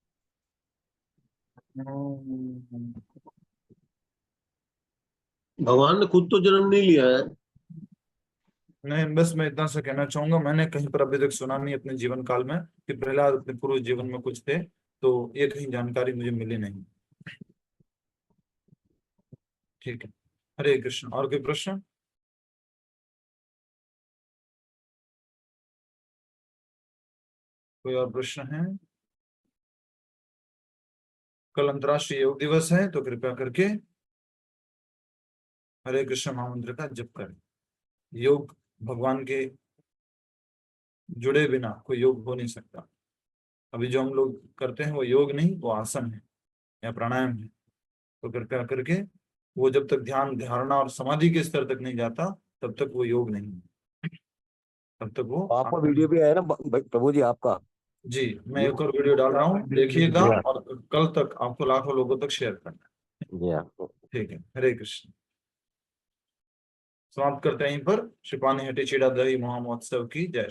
भगवान ने खुद तो जन्म नहीं लिया है। नहीं, बस मैं इतना सा कहना चाहूंगा, मैंने कहीं पर अभी तक सुना नहीं अपने जीवन काल में कि प्रहलाद अपने पूर्व जीवन में कुछ थे, तो ये कहीं जानकारी मुझे मिली नहीं। ठीक है, हरे कृष्ण। और कोई प्रश्न? कोई और प्रश्न है? कल अंतर्राष्ट्रीय योग दिवस है, तो कृपया करके हरे कृष्ण महामंत्र का जप करें। योग भगवान के जुड़े बिना कोई योग हो नहीं सकता। अभी जो हम लोग करते हैं वो योग नहीं, वो आसन है या प्राणायाम है। तो कृपया करके वो जब तक ध्यान, धारणा और समाधि के स्तर तक नहीं जाता तब तक वो योग नहीं है, तब तक वो। आपका वीडियो भी आया ना प्रभु जी आपका? जी, मैं एक और वीडियो डाल रहा हूँ, देखिएगा और कल तक आपको लाखों लोगों तक शेयर करना है। ठीक है, हरे कृष्ण। समाप्त करते हैं यहीं पर। श्री पानी हटी चीड़ा दही महा महोत्सव की जय।